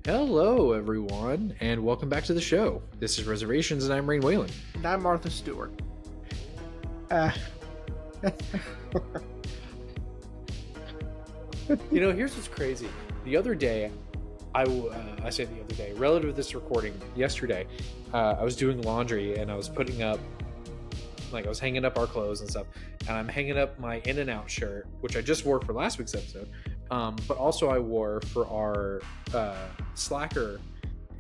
Hello, everyone, and welcome back to the show. This is Reservations, and I'm Rain Whalen. And I'm Martha Stewart. Uh, Here's what's crazy. The other day, I say the other day, relative to this recording, yesterday, I was doing laundry and I was putting up, I was hanging up our clothes and stuff, and I'm hanging up my In-N-Out shirt, which I just wore for last week's episode, but also I wore for our Slacker,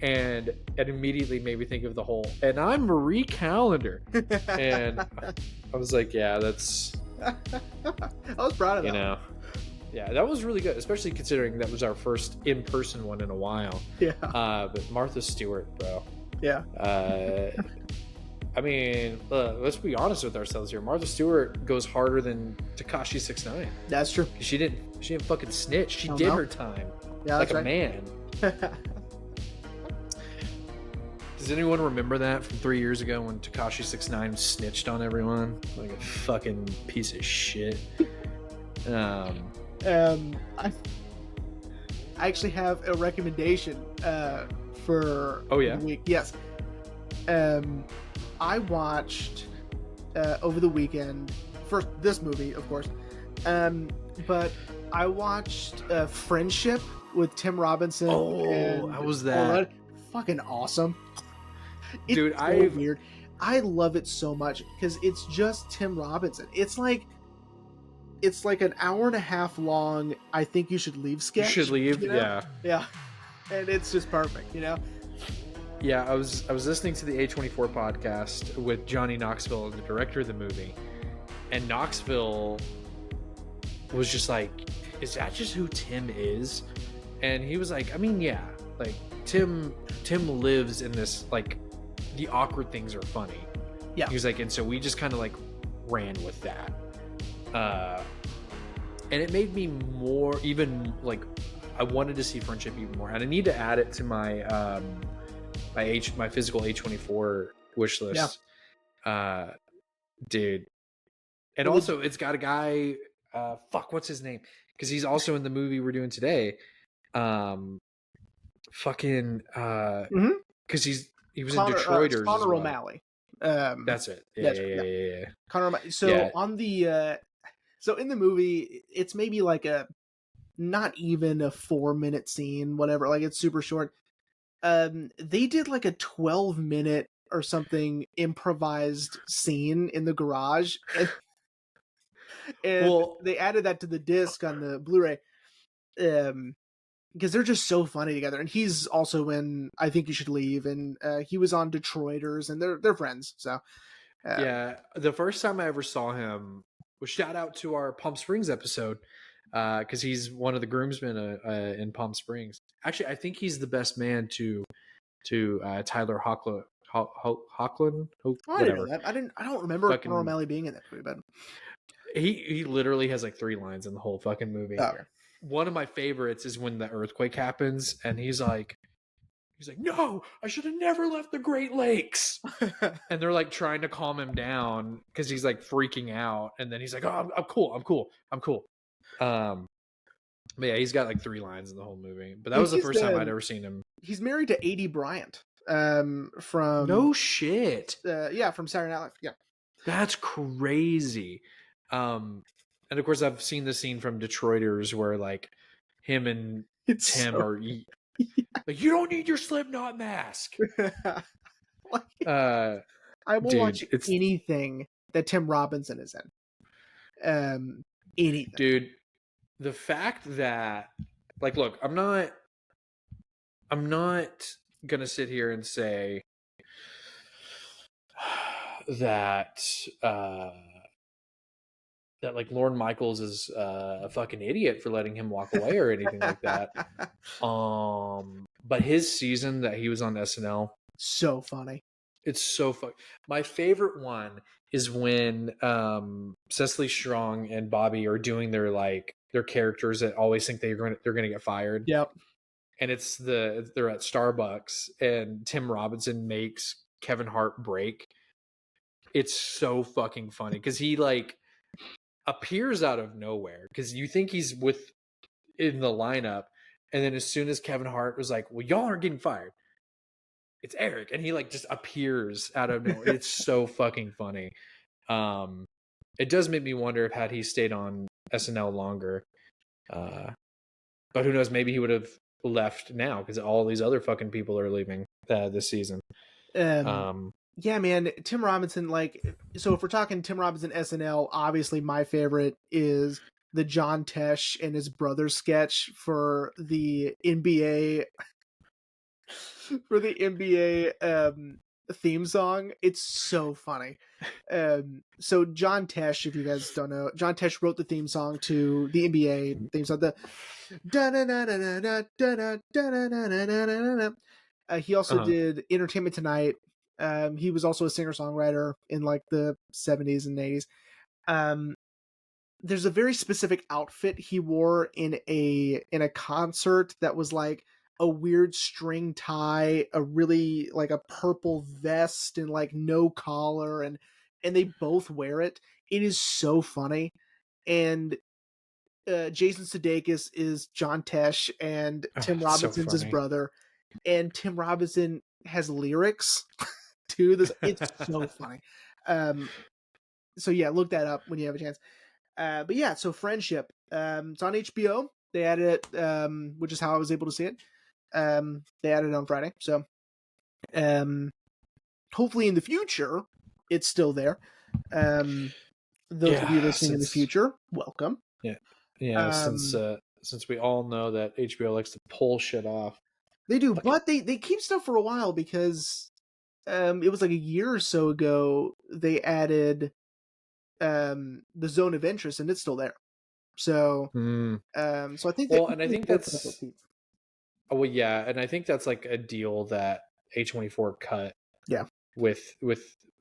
and it immediately made me think of the whole, and I'm Marie Callender, and I was like, yeah, that's, I was proud of that. Yeah, that was really good, especially considering that was our first in-person one in a while. Yeah. But Martha Stewart, bro. Yeah. I mean, let's be honest with ourselves here. Martha Stewart goes harder than Tekashi 6ix9ine. That's true. She didn't fucking snitch. She did her time. Yeah, like that's a man. Does anyone remember that from 3 years ago when Tekashi 6ix9ine snitched on everyone like a fucking piece of shit? I actually have a recommendation for the week. Yes. I watched over the weekend, first this movie, of course, but I watched Friendship with Tim Robinson. Oh, how was that? Fucking awesome. Dude, so weird. I love it so much because it's just Tim Robinson. It's like an hour and a half long. I think you should leave sketch. You should leave, yeah, and it's just perfect, Yeah, I was listening to the A24 podcast with Johnny Knoxville, the director of the movie, and Knoxville was just like, "Is that just who Tim is?" And he was like, "I mean, yeah, like Tim lives in this, like, the awkward things are funny." Yeah, he was like, and so we just kind of like ran with that, and it made me more even like I wanted to see Friendship even more, and I need to add it to my my physical A24 wish list. Yeah. Dude. And also it's got a guy, what's his name? Because he's also in the movie we're doing today. Because he was in Detroiters. Connor O'Malley. That's it. Yeah. Connor O'Malley. So on the so in the movie, it's maybe like not even a 4-minute scene, whatever. Like, it's super short. They did like a 12-minute or something improvised scene in the garage, and they added that to the disc on the Blu-ray, because they're just so funny together. And he's also in I Think You Should Leave, and he was on Detroiters, and they're friends. So the first time I ever saw him was, shout out to our Palm Springs episode, because he's one of the groomsmen in Palm Springs. Actually, I think he's the best man to Tyler Hoechlin. Whatever. I don't remember Connor O'Malley being in that movie, but he literally has like 3 lines in the whole fucking movie. Oh, okay. One of my favorites is when the earthquake happens, and he's like, "No, I should have never left the Great Lakes." And they're like trying to calm him down because he's like freaking out, and then he's like, "Oh, I'm cool." But yeah, he's got like 3 lines in the whole movie. But that was the first time I'd ever seen him. He's married to A.D. Bryant. From no shit. From Saturday Night Live. Yeah, that's crazy. And of course, I've seen the scene from Detroiters where like him and Tim are like, "You don't need your Slipknot mask." I will watch anything that Tim Robinson is in. Anything, dude. The fact that, like, look, I'm not gonna sit here and say that that like Lorne Michaels is a fucking idiot for letting him walk away or anything like that. But his season that he was on SNL, so funny. It's so funny. My favorite one is when Cecily Strong and Bobby are doing their characters that always think they're gonna get fired. Yep. And they're at Starbucks, and Tim Robinson makes Kevin Hart break. It's so fucking funny because he like appears out of nowhere because you think he's in the lineup, And then as soon as Kevin Hart was like, well, y'all aren't getting fired, it's Eric. And he like just appears out of nowhere. It's so fucking funny. It does make me wonder if had he stayed on SNL longer, but who knows, maybe he would have left now because all these other fucking people are leaving this season. Yeah, man, Tim Robinson, like, so if we're talking Tim Robinson SNL, obviously my favorite is the John Tesh and his brother sketch for the NBA theme song. It's so funny. So John Tesh, if you guys don't know, John Tesh wrote the theme song to the NBA theme song. The he also did Entertainment Tonight. He was also a singer-songwriter in like the 70s and 80s. There's a very specific outfit he wore in a concert that was like a weird string tie, a really like a purple vest and like no collar, and they both wear it. It is so funny. And Jason Sudeikis is John Tesh and Tim Robinson's his brother. And Tim Robinson has lyrics to this. It's so funny. So yeah, look that up when you have a chance. But yeah, so Friendship. It's on HBO. They added it, which is how I was able to see it. They added it on Friday. So hopefully in the future it's still there. Those of you listening in the future, welcome. Yeah, since we all know that HBO likes to pull shit off. They do, but they keep stuff for a while because it was like a year or so ago they added the Zone of Interest, and it's still there. So so I think and I think that's and I think that's like a deal that A24 cut with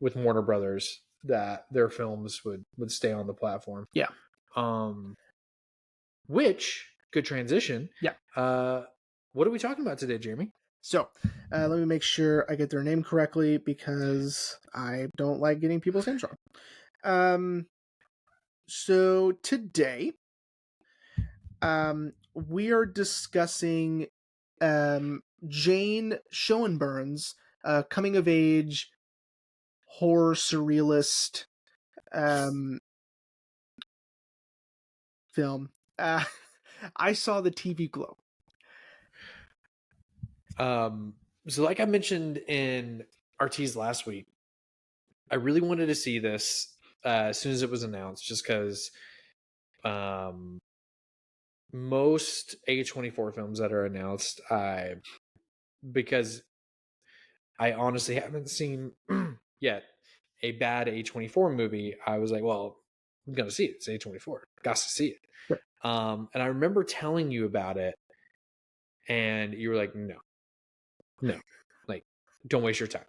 Warner Brothers, that their films would stay on the platform. Which, good transition. What are we talking about today, Jeremy? So let me make sure I get their name correctly because I don't like getting people's names wrong. So today we are discussing Jane Schoenbrun's coming of age horror surrealist film. I saw the TV Glow. So like I mentioned in our tease last week, I really wanted to see this as soon as it was announced, just because most A24 films that are announced, because I honestly haven't seen yet a bad A24 movie, I was like, well, I'm gonna see it. It's A24. Got to see it. Sure. And I remember telling you about it, and you were like, no, like, don't waste your time.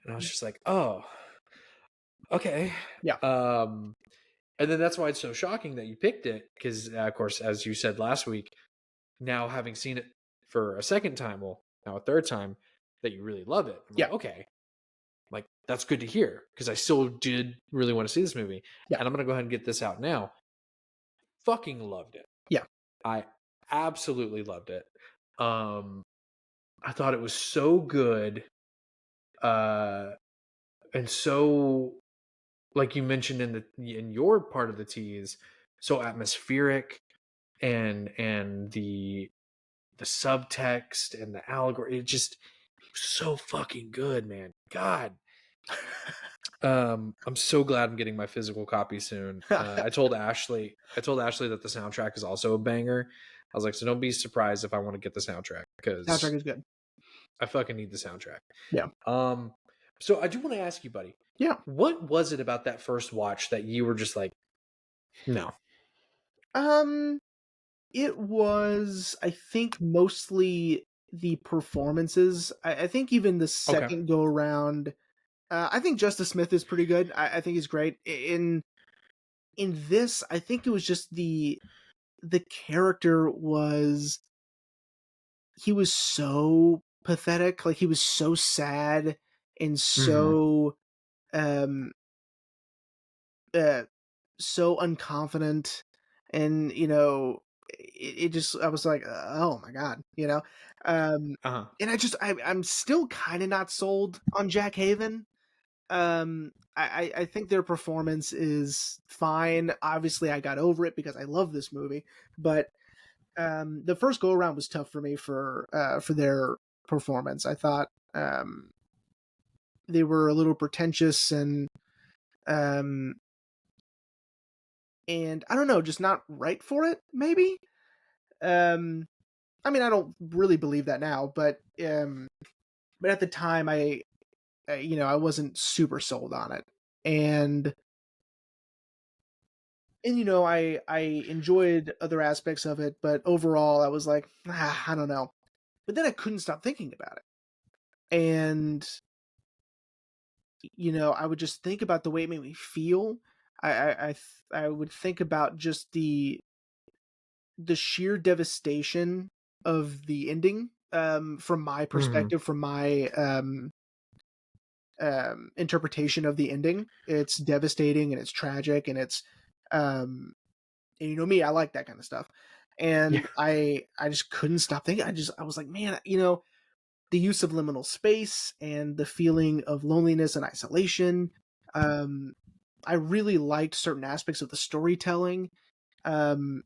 And I was just like, oh, okay. Yeah. And then that's why it's so shocking that you picked it, because of course, as you said last week, now having seen it for a second time, well, now a third time, that you really love it. I'm like, okay, like that's good to hear, because I still did really want to see this movie. And I'm gonna go ahead and get this out now. Fucking loved it. I absolutely loved it. I thought it was so good, and so, like you mentioned in your part of the tease, so atmospheric, and the subtext and the allegory. It just so fucking good, man. God. I'm so glad I'm getting my physical copy soon. I told Ashley that the soundtrack is also a banger. I was like, so don't be surprised if I want to get the soundtrack, because soundtrack is good. I fucking need the soundtrack. Yeah. So I do want to ask you, buddy. Yeah. What was it about that first watch that you were just like, no? It was, I think, mostly the performances. I think even the second go around, I think Justice Smith is pretty good. I think he's great. In this, I think it was just the character was, he was so pathetic. Like, he was so sad and so so unconfident, and it just I was like, oh my god, you know, um, Uh-huh. and I'm still kind of not sold on Jack Haven. I think their performance is fine. Obviously, I got over it because I love this movie, but the first go around was tough for me for their performance. I thought they were a little pretentious um, and I don't know, just not right for it. Maybe. Um, I mean, I don't really believe that now, but at the time, I wasn't super sold on it, and I enjoyed other aspects of it, but overall, I was like, I don't know. But then I couldn't stop thinking about it, and I would just think about the way it made me feel. I would think about just the sheer devastation of the ending, from my Mhm. perspective, from my interpretation of the ending. It's devastating and it's tragic and and you know me, I like that kind of stuff. Yeah. And I just couldn't stop thinking. I was like, man, the use of liminal space and the feeling of loneliness and isolation. Um, I really liked certain aspects of the storytelling. Um,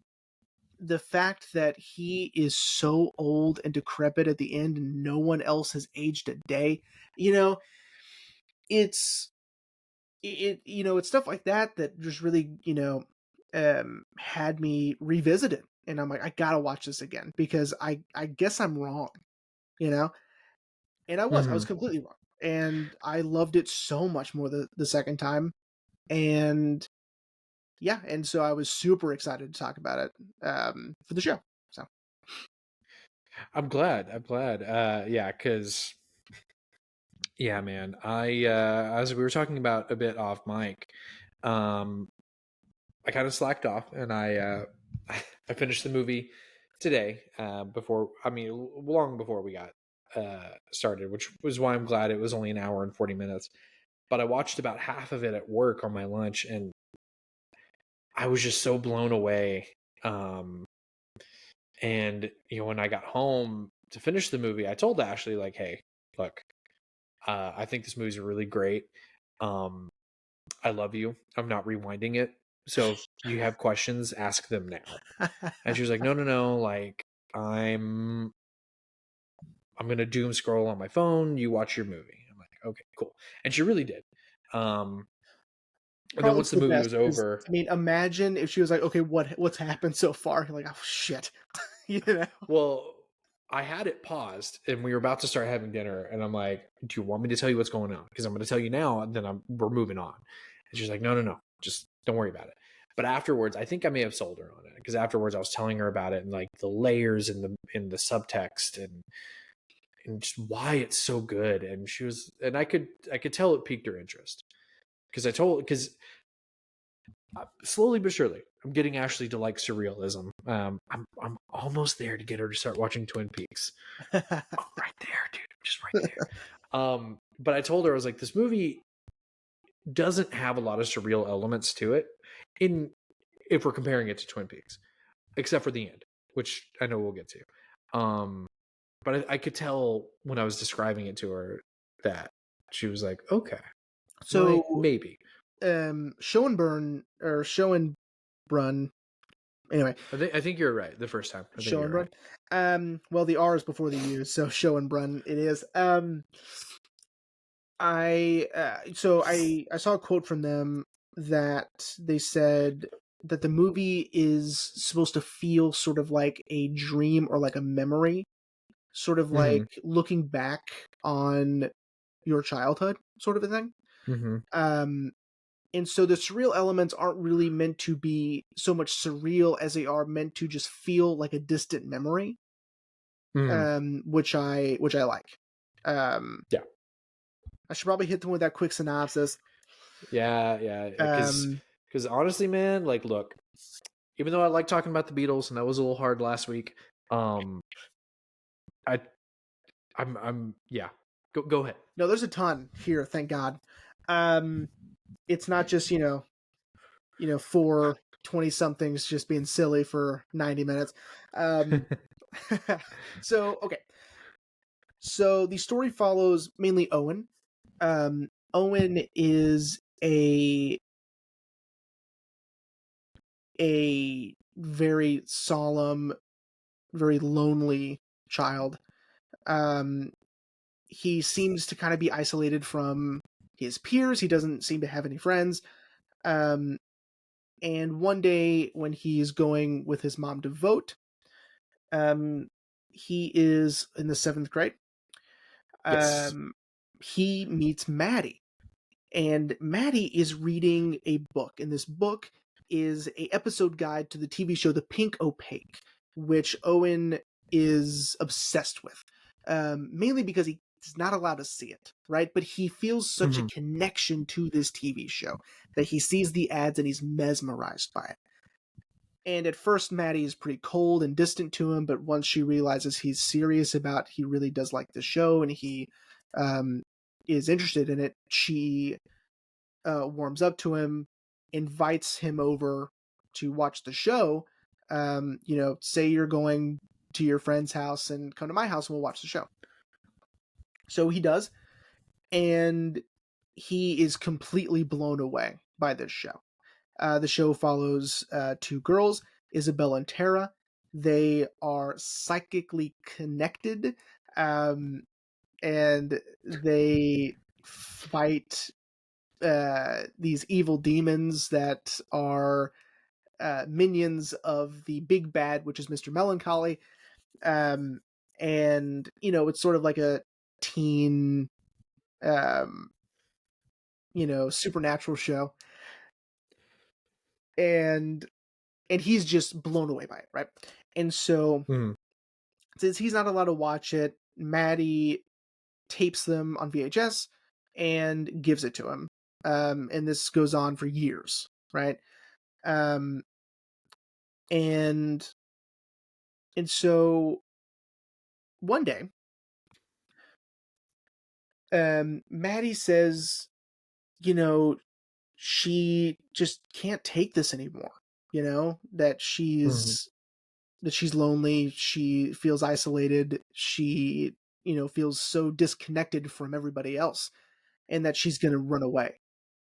the fact that he is so old and decrepit at the end and no one else has aged a day, you know, it's it's stuff like that that just really, had me revisit it. And I'm like, I gotta watch this again because I guess I'm wrong, you know? And I was Mhm. completely wrong. And I loved it so much more the second time. And yeah, and so I was super excited to talk about it for the show. So I'm glad. I'm glad. Yeah, because yeah, man. As we were talking about a bit off mic, um, I kind of slacked off, and I finished the movie today. Before I mean, long before we got started, which was why I'm glad it was only an hour and 40 minutes. But I watched about half of it at work on my lunch, and I was just so blown away. Um, and when I got home to finish the movie, I told Ashley like, "Hey, look, I think this movie's really great. Um, I love you. I'm not rewinding it. So if you have questions, ask them now." And she was like, "No, no, no. Like, I'm I'm gonna doom scroll on my phone. You watch your movie." I'm like, "Okay, cool." And she really did. Um, and then probably once the for the movie best was because over, I mean, imagine if she was like, okay, what's happened so far? You're like, oh shit, you know. well, I had it paused, and we were about to start having dinner, and I'm like, "Do you want me to tell you what's going on? Because I'm going to tell you now, and then we're moving on." And she's like, "No, no, no, just don't worry about it." But afterwards, I think I may have sold her on it because afterwards I was telling her about it and like the layers in the subtext and just why it's so good. And she was, and I could tell it piqued her interest because slowly but surely I'm getting Ashley to like surrealism. I'm almost there to get her to start watching Twin Peaks. Oh, right there, dude. Just right there. But I told her, I was like, this movie doesn't have a lot of surreal elements to it in if we're comparing it to Twin Peaks, except for the end, which I know we'll get to. But I could tell when I was describing it to her that she was like, okay, like So, maybe. Schoenbrun or Schoenbrun. Anyway, I think you're right the first time. I think you're Schoenbrun. right. Well, the R is before the U, so Schoenbrun it is. I saw a quote from them that they said that the movie is supposed to feel sort of like a dream or like a memory, sort of like Mm-hmm. looking back on your childhood, sort of a thing. Mm-hmm. Um, and so the surreal elements aren't really meant to be so much surreal as they are meant to just feel like a distant memory, Mm-hmm. which I like. Um, Yeah. I should probably hit them with that quick synopsis. Yeah. Yeah. Because Um, honestly, man, like, look, even though I like talking about the Beatles and that was a little hard last week, um, I I'm yeah. Go ahead. no, there's a ton here, thank God. Um, it's not just four. 20 somethings just being silly for 90 minutes. Um, okay. So the story follows mainly Owen. Owen is a very solemn, very lonely child. Um, he seems to kind of be isolated from his peers. He doesn't seem to have any friends. Um, and one day when he's going with his mom to vote, um, he is in the 7th grade. Yes. Um, he meets Maddie, and Maddie is reading a book, and this book is a episode guide to the TV show The Pink Opaque, which Owen is obsessed with, mainly because he's not allowed to see it, right? But he feels such a Mhm. connection to this TV show that he sees the ads and he's mesmerized by it. And at first, Maddie is pretty cold and distant to him, but once she realizes he's serious about, he really does like the show and he um, is interested in it, she warms up to him, invites him over to watch the show. Say you're going to your friend's house and come to my house and we'll watch the show. So he does, and he is completely blown away by this show. The show follows two girls, Isabel and Tara. They are psychically connected, and they fight these evil demons that are minions of the big bad, which is Mr. Melancholy. Um, and it's sort of like a teen, um, supernatural show, and he's just blown away by it, right? And so, Mhm. since he's not allowed to watch it, Maddie tapes them on VHS and gives it to him. And this goes on for years, right? Um, and so one day, Maddie says, you know, she just can't take this anymore. That Mhm. she's lonely. She feels isolated. She, feels so disconnected from everybody else, and that she's going to run away.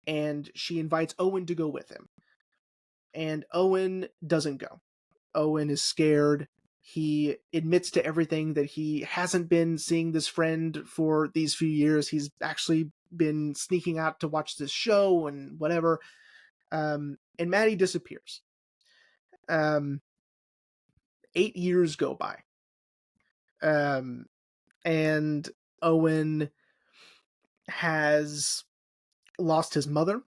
And she invites Owen to go with him. And Owen doesn't go. Owen is scared. He admits to everything that he hasn't been seeing this friend for these few years. He's actually been sneaking out to watch this show and whatever. And Maddie disappears. Um, 8 years go by. Um, and Owen has lost his mother.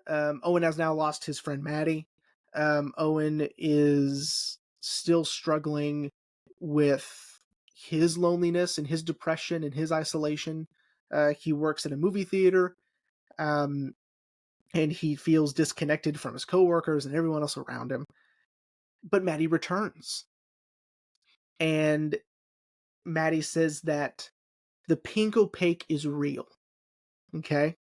Owen has now lost his friend Maddie. Owen is still struggling with his loneliness and his depression and his isolation. He works at a movie theater, um, and he feels disconnected from his coworkers and everyone else around him. But Maddie returns, and Maddie says that the pink opaque is real. Okay,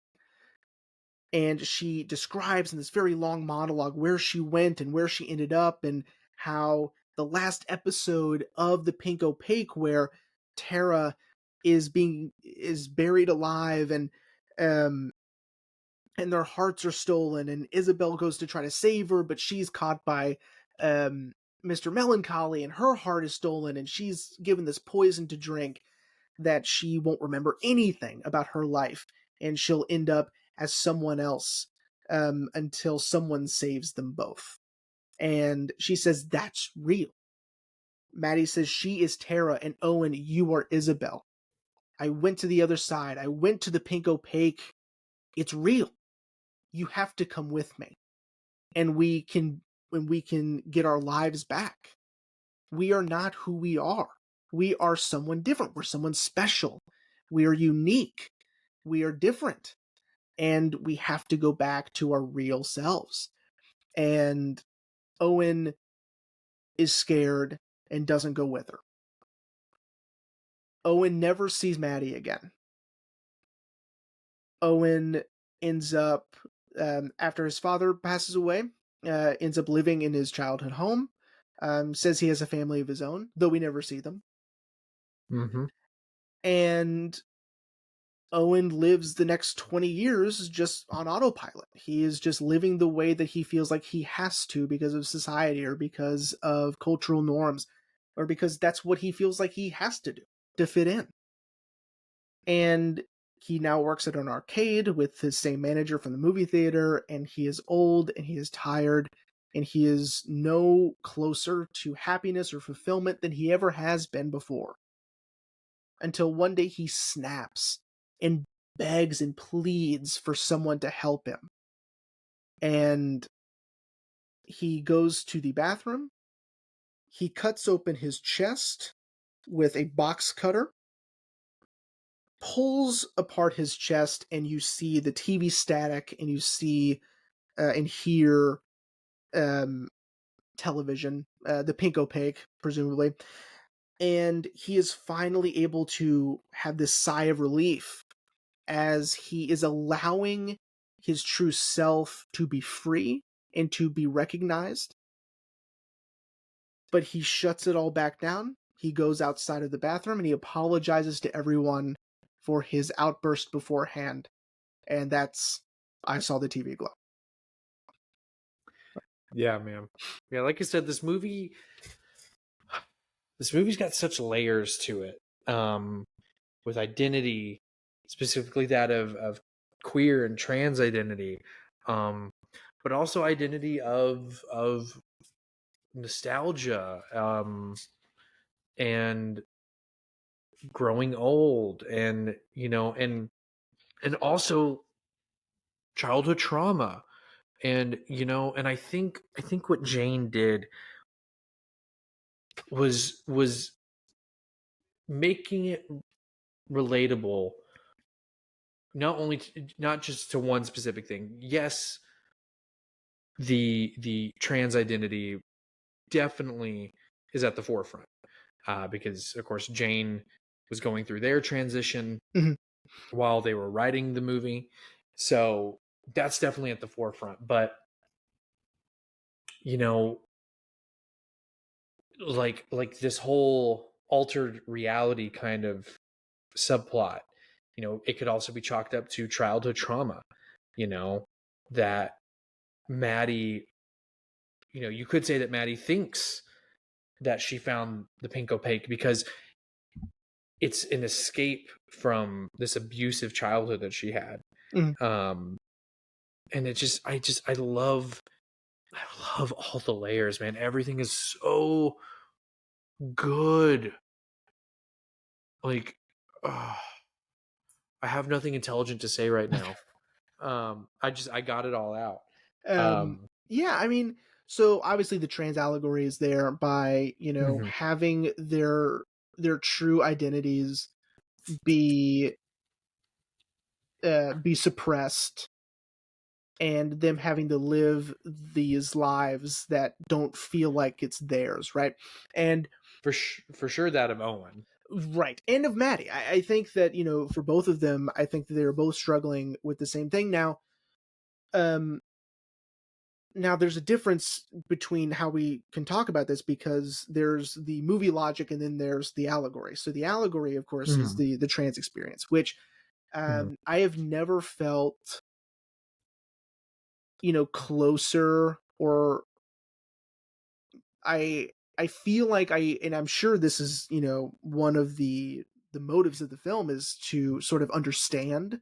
and she describes in this very long monologue where she went and where she ended up, and how the last episode of the Pink Opaque, where Tara is buried alive, um and their hearts are stolen, and Isabel goes to try to save her, but she's caught by Mr. Melancholy, and her heart is stolen, and she's given this poison to drink, that she won't remember anything about her life, and she'll end up as someone else, until someone saves them both. And she says that's real. Maddie says she is Tara, and Owen, you are Isabel. I went to the other side. I went to the Pink Opaque. It's real. You have to come with me, and we can get our lives back. We are not who we are. We are someone different. We're someone special. We are unique. We are different. And we have to go back to our real selves. And Owen is scared and doesn't go with her. Owen never sees Maddie again. Owen ends up, after his father passes away, ends up living in his childhood home. Says he has a family of his own, though we never see them. Mm-hmm. And Owen lives the next 20 years just on autopilot. He is just living the way that he feels like he has to because of society or because of cultural norms or because that's what he feels like he has to do to fit in. And he now works at an arcade with his same manager from the movie theater, and he is old and he is tired and he is no closer to happiness or fulfillment than he ever has been before. Until one day he snaps and begs and pleads for someone to help him. And he goes to the bathroom. He cuts open his chest with a box cutter, pulls apart his chest, and you see the TV static, and you see and hear television, the pink opaque, presumably. And he is finally able to have this sigh of relief as he is allowing his true self to be free and to be recognized. But he shuts it all back down. He goes outside of the bathroom and he apologizes to everyone for his outburst beforehand. And that's I Saw the TV Glow. Yeah, man. Yeah, like I said, this movie's got such layers to it. With identity, specifically that of queer and trans identity, but also identity of nostalgia, and growing old, and and also childhood trauma, and I think what Jane did was making it relatable, not just to one specific thing. Yes, the trans identity definitely is at the forefront, because of course Jane was going through their transition Mhm. while they were writing the movie, so that's definitely at the forefront. But you know like this whole altered reality kind of subplot, it could also be chalked up to childhood trauma, you know that Maddie, you could say that Maddie thinks that she found the pink opaque because it's an escape from this abusive childhood that she had. Mhm. um and I love all the layers, man. Everything is so good. Like, I have nothing intelligent to say right now. I got it all out. Um, um yeah, I mean, so obviously the trans allegory is there by, mhm. having their true identities be be suppressed and them having to live these lives that don't feel like it's theirs, right? And For sure that of Owen. right, and of Maddie. I think that for both of them, I think that they're both struggling with the same thing now. Um, Now there's a difference between how we can talk about this because there's the movie logic and then there's the allegory. So the allegory, of course, is Mhm. the trans experience, which Mhm. I have never felt closer, or I feel like and I'm sure this is one of the motives of the film is to sort of understand,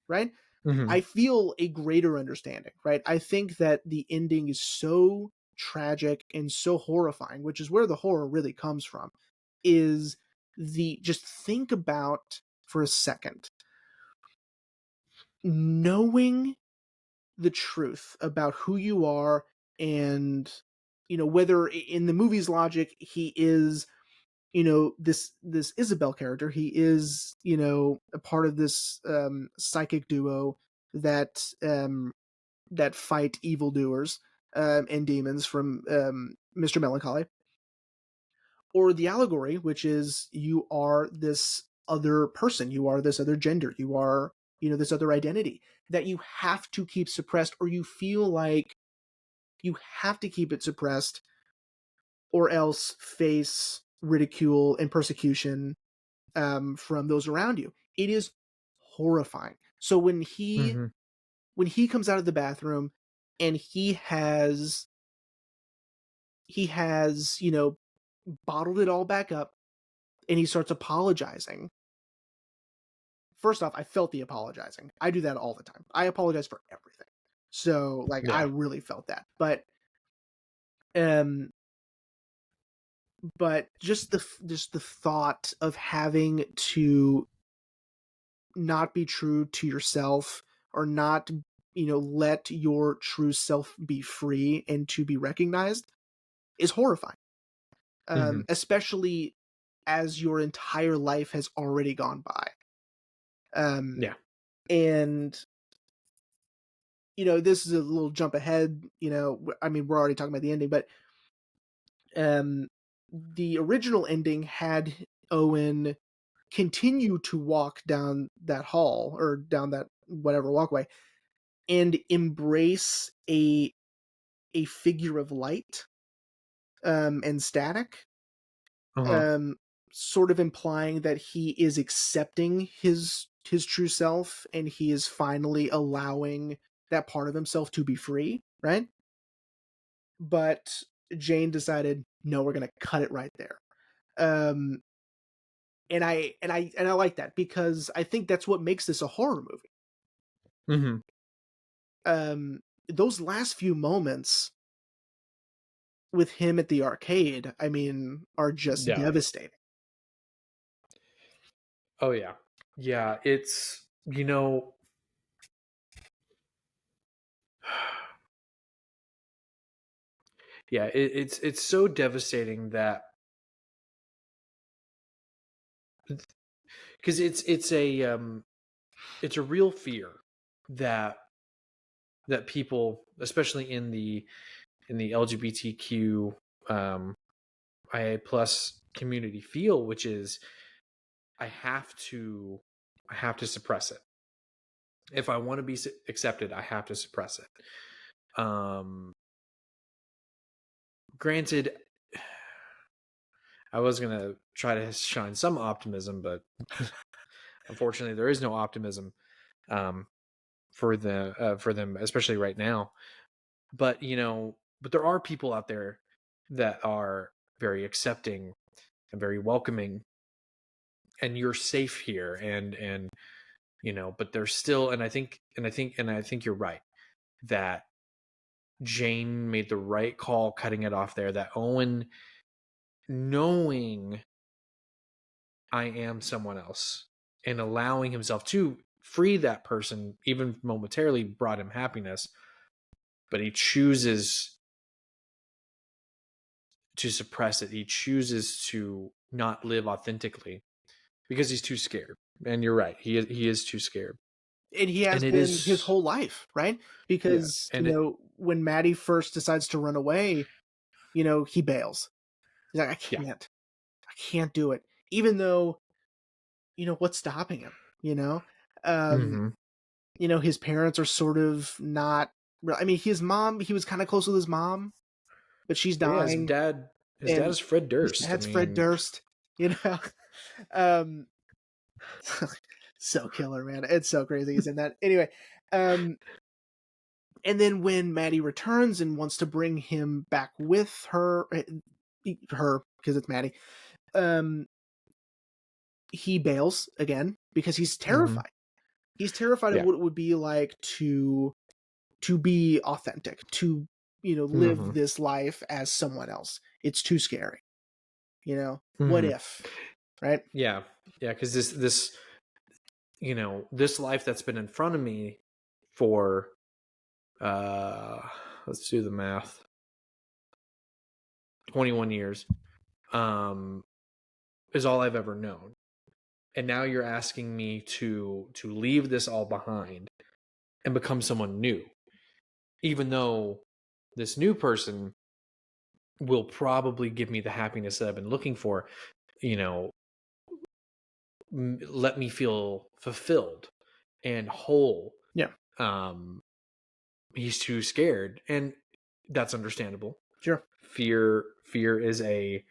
right? Mhm. I feel a greater understanding, right? I think that the ending is so tragic and so horrifying, which is where the horror really comes from. Is the just think about for a second, knowing the truth about who you are, and whether in the movie's logic he is this Isabel character, he is a part of this psychic duo that that fight evildoers and demons from Mr. Melancholy, or the allegory, which is you are this other person, you are this other gender, you are this other identity that you have to keep suppressed, or you feel like You have to keep it suppressed or else face ridicule and persecution from those around you. It is horrifying. So Mm-hmm. when he comes out of the bathroom and he has bottled it all back up and he starts apologizing. First off, I felt the apologizing. I do that all the time. I apologize for everything. So like I Yeah. really felt that. Um but just the thought of having to not be true to yourself or not let your true self be free and to be recognized is horrifying, Mm-hmm. especially as your entire life has already gone by. Yeah. And this is a little jump ahead. I mean, we're already talking about the ending, but um the original ending had Owen continue to walk down that hall or down that whatever walkway and embrace a figure of light and static, Uh-huh. um, sort of implying that he is accepting his true self and he is finally allowing that part of himself to be free, right? But Jane decided, no, we're gonna cut it right there. Um, and I like that because I think that's what makes this a horror movie. Mm-hmm. Those last few moments with him at the arcade, I mean, are just Yeah. devastating. Oh yeah. Yeah. It's, you know, yeah, it's so devastating that because it's a real fear that people, especially in the LGBTQ IA plus community, feel, which is I have to I have to suppress it. If I want to be accepted, I have to suppress it. Granted, I was gonna try to shine some optimism, but unfortunately, there is no optimism um, for them, especially right now. But but there are people out there that are very accepting and very welcoming, and you're safe here, and but there's still, and I think you're right that Jane made the right call cutting it off there. That Owen, knowing I am someone else and allowing himself to free that person, even momentarily, brought him happiness, but he chooses to suppress it. He chooses to not live authentically because he's too scared. And you're right. He is too scared. And he has And it been his is, whole life, right? yeah. Because, And it, when Maddie first decides to run away, he bails. He's like, yeah. I can't do it. Even though, what's stopping him, you know? Um, Mm-hmm. his parents are sort of not, I mean, he was kind of close with his mom, but she's Yeah. dying His dad and is Fred his Durst. I dad's Fred mean, Durst, you know? Um, so killer, man. It's so crazy he's in that. Anyway, um, and then when Maddie returns and wants to bring him back with her because it's Maddie, um, he bails again because he's mm-hmm. terrified. He's terrified of Yeah. what it would be like to be authentic, to Mm-hmm. live this life as someone else. It's too scary. What Mm-hmm. if, right? Yeah. Yeah. Because this life that's been in front of me for, uh, let's do the math, 21 years, um, is all I've ever known. And now you're asking me to leave this all behind and become someone new, even though this new person will probably give me the happiness that I've been looking for, you know, let me feel fulfilled and whole. Yeah. Um, he's too scared. And that's understandable. Sure. Fear is a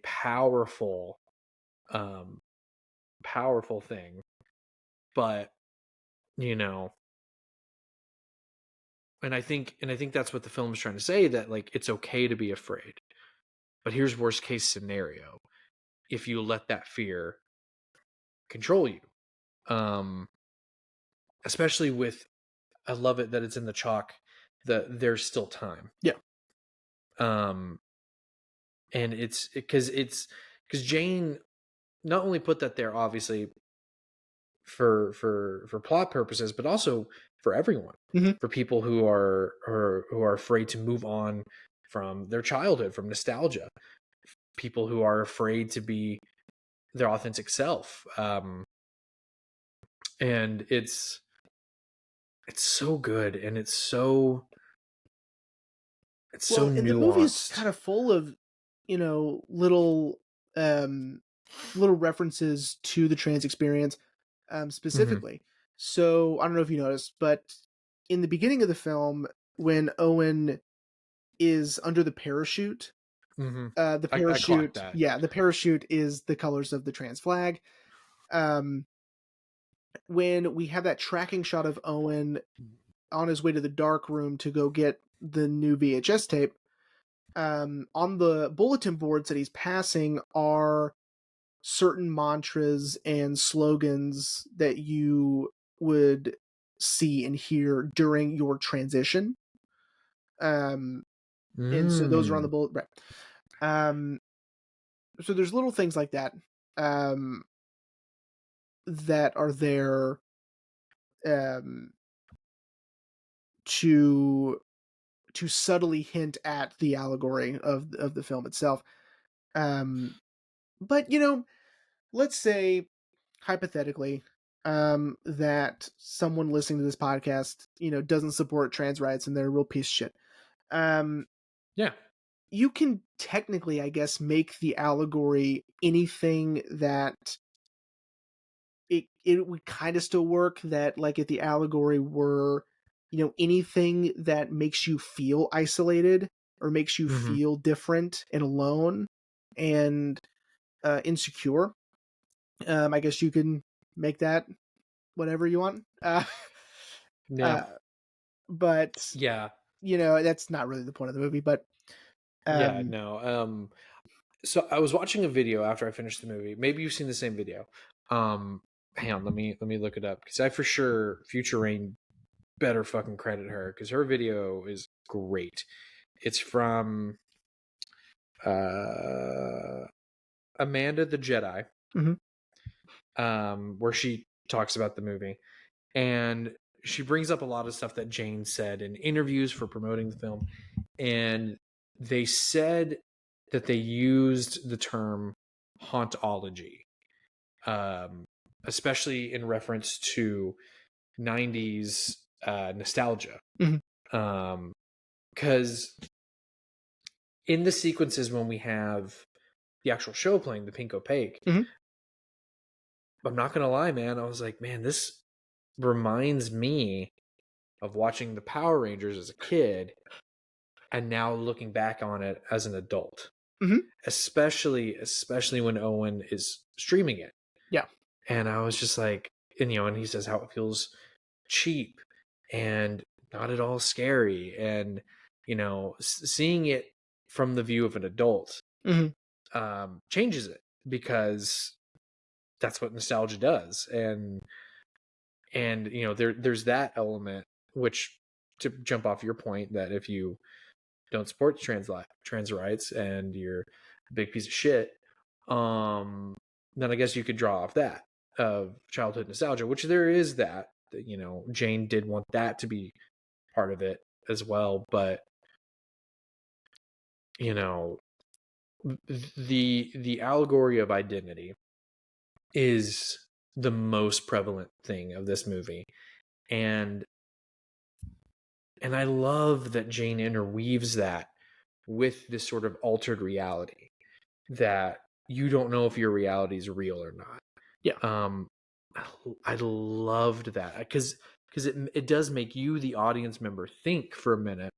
powerful powerful thing, but you know, and I think that's what the film is trying to say, that like it's okay to be afraid. But here's worst case scenario. If you let that fear control you. Especially with, I love it that it's in the chalk that there's still time. Yeah. And because Jane not only put that there obviously for plot purposes, but also for everyone, Mm-hmm. for people who are afraid to move on from their childhood, from nostalgia, people who are afraid to be their authentic self. And it's so good, and it's so And the movie's nuanced. kind of full of, little little references to the trans experience, Mm-hmm. specifically. So I don't know if you noticed, but in the beginning of the film, when Owen is under the parachute, Mm-hmm. the I clocked parachute, that. yeah, the parachute is the colors of the trans flag. Um, when we have that tracking shot of Owen on his way to the dark room to go get the new VHS tape, on the bulletin boards that he's passing are certain mantras and slogans that you would see and hear during your transition. And so those are on the Mm. bullet. Right. Um, so there's little things like that, um, that are there, um, to subtly hint at the allegory of the film itself. Um, but let's say hypothetically, that someone listening to this podcast, doesn't support trans rights and they're a real piece of shit. Um, Yeah. you can technically, I guess, make the allegory anything that it would kind of still work. That, like, if the allegory were, anything that makes you feel isolated or makes you Mm-hmm. feel different and alone and insecure, I guess you can make that whatever you want. Yeah. Uh, but Yeah. that's not really the point of the movie. But Yeah. um, No. So I was watching a video after I finished the movie. Maybe you've seen the same video. Um, Hang on, let me look it up, because I for sure Future Rain better fucking credit her, because her video is great. It's from uh Amanda the Jedi, mhm. where she talks about the movie, and she brings up a lot of stuff that Jane said in interviews for promoting the film, and they said that they used the term hauntology, um, especially in reference to 90s nostalgia. Mhm. Because in the sequences when we have the actual show playing, the Pink Opaque, Mhm. I'm not going to lie, man, I was like, man, this reminds me of watching the Power Rangers as a kid and now looking back on it as an adult. Mhm. Especially when Owen is streaming it. Yeah. And I was just like, and he says how it feels cheap and not at all scary. And, seeing it from the view of an adult Mhm. changes it, because that's what nostalgia does. And there's that element, which, to jump off your point, that if you don't support trans rights and you're a big piece of shit, then I guess you could draw off that of childhood nostalgia, which there is that. Jane did want that to be part of it as well, but you know, the allegory of identity is the most prevalent thing of this movie, and I love that Jane interweaves that with this sort of altered reality, that you don't know if your reality is real or not. Yeah. I loved that, because it does make you, the audience member, think for a minute.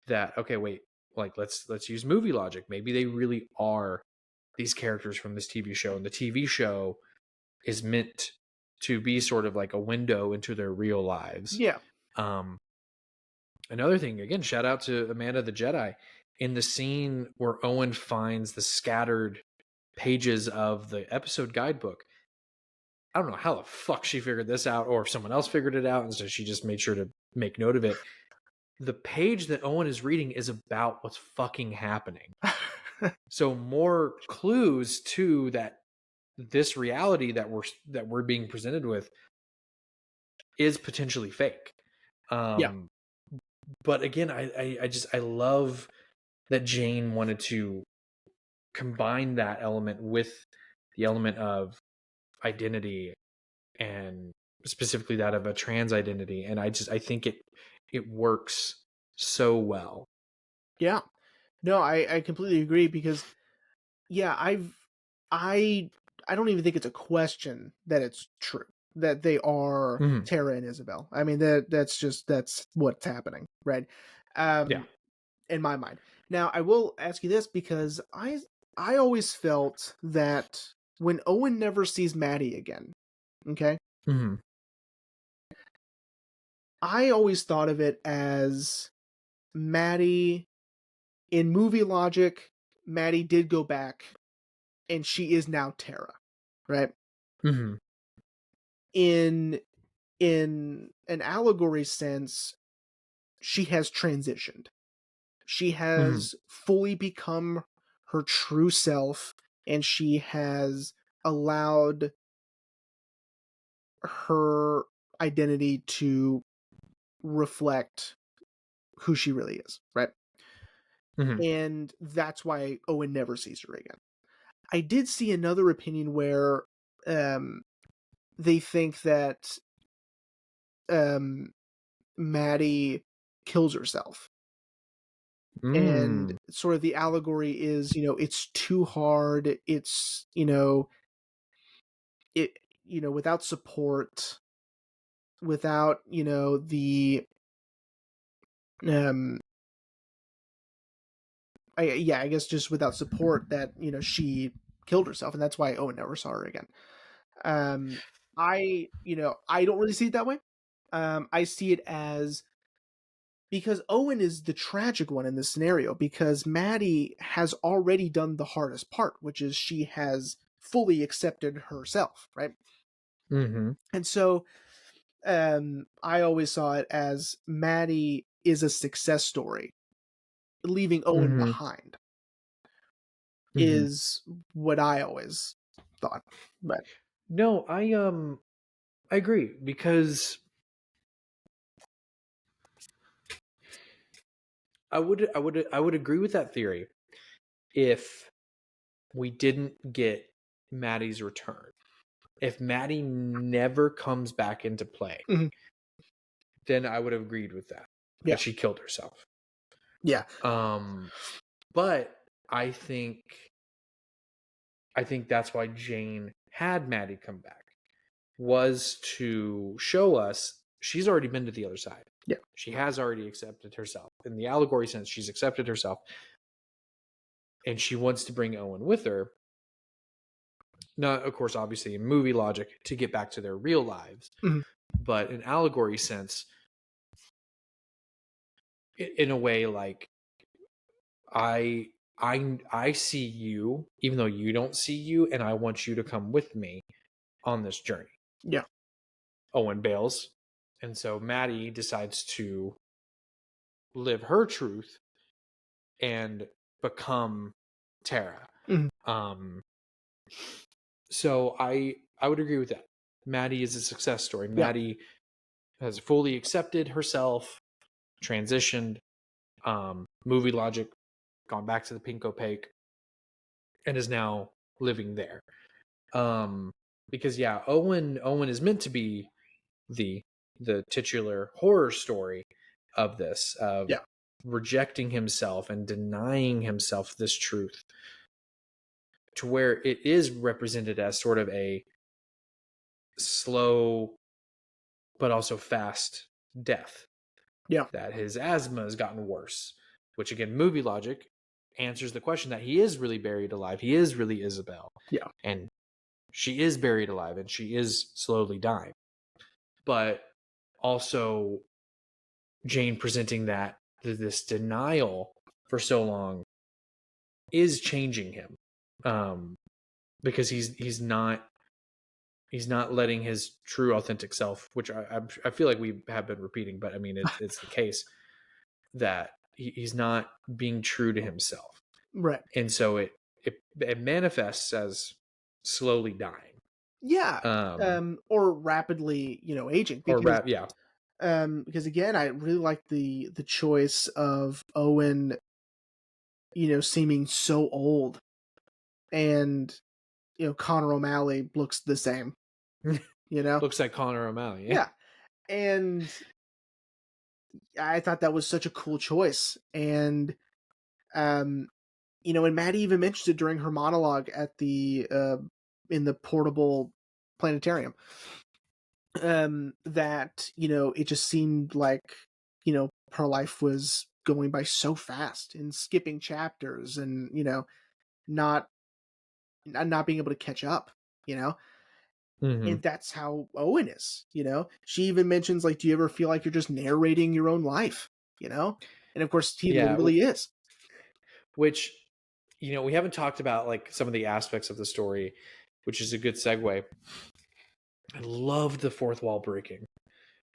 that, okay, wait, like let's use movie logic. Maybe they really are these characters from this TV show, and the TV show is meant to be sort of like a window into their real lives. Yeah. Another thing, again, shout out to Amanda the Jedi, in the scene where Owen finds the scattered pages of the episode guidebook. I don't know how the fuck she figured this out, or if someone else figured it out, and so she just made sure to make note of it. The page that Owen is reading is about what's fucking happening. So more clues to that this reality that we're being presented with is potentially fake. Yeah. But again, I love that Jane wanted to combine that element with the element of identity, and specifically that of a trans identity. And I think it works so well. Yeah. No, I completely agree, because yeah, I don't even think it's a question that it's true that they are Tara and Isabel. I mean, that's what's happening, right? Yeah. In my mind. Now, I will ask you this, because I always felt that when Owen never sees Maddie again, okay? Mm-hmm. I always thought of it as Maddie, in movie logic, Maddie did go back and she is now Tara, right? Mm-hmm. In an allegory sense, she has transitioned. She has fully become her true self, and she has allowed her identity to reflect who she really is, right? Mm-hmm. And that's why Owen never sees her again. I did see another opinion where they think that Maddie kills herself. And sort of the allegory is, it's too hard. It's, it, without support, without, the, I guess just without support, that, she killed herself. And that's why Owen never saw her again. I don't really see it that way. I see it as, because Owen is the tragic one in this scenario, because Maddie has already done the hardest part, which is she has fully accepted herself, right? Mm-hmm. And so I always saw it as Maddie is a success story. Leaving Owen behind is what I always thought. But no, I agree, because I would agree with that theory if we didn't get Maddie's return. If Maddie never comes back into play, then I would have agreed with that. Yeah. That she killed herself. Yeah. But I think that's why Jane had Maddie come back, was to show us she's already been to the other side. Yeah. She has already accepted herself. In the allegory sense, she's accepted herself. And she wants to bring Owen with her. Not, of course, obviously in movie logic, to get back to their real lives. But in allegory sense, in a way, like, I see you, even though you don't see you, and I want you to come with me on this journey. Yeah. Owen bails, and so Maddie decides to live her truth and become Tara. So I would agree with that. Maddie is a success story. Maddie has fully accepted herself, transitioned, movie logic, gone back to the pink opaque, and is now living there. Because Owen is meant to be the titular horror story of this, of rejecting himself and denying himself this truth, to where it is represented as sort of a slow but also fast death. Yeah. That his asthma has gotten worse. which again, movie logic answers the question that he is really buried alive. He is really Isabel. Yeah. And she is buried alive and she is slowly dying. But also Jane presenting that this denial for so long is changing him. Because he's not letting his true authentic self, which I feel like we have been repeating, but I mean it's the case that he's not being true to himself, Right. and so it manifests as slowly dying, Yeah. Or rapidly, aging, yeah. because again, I really like the choice of Owen, seeming so old, and Connor O'Malley looks the same, Looks like Connor O'Malley. Yeah. And I thought that was such a cool choice. And and Maddie even mentioned it during her monologue at the in the portable planetarium. That it just seemed like her life was going by so fast and skipping chapters, and not not being able to catch up. Mm-hmm. And that's how Owen is. She even mentions, like, do you ever feel like you're just narrating your own life? And of course he Yeah, literally is. which we haven't talked about like some of the aspects of the story, which is a good segue. I love the fourth wall breaking.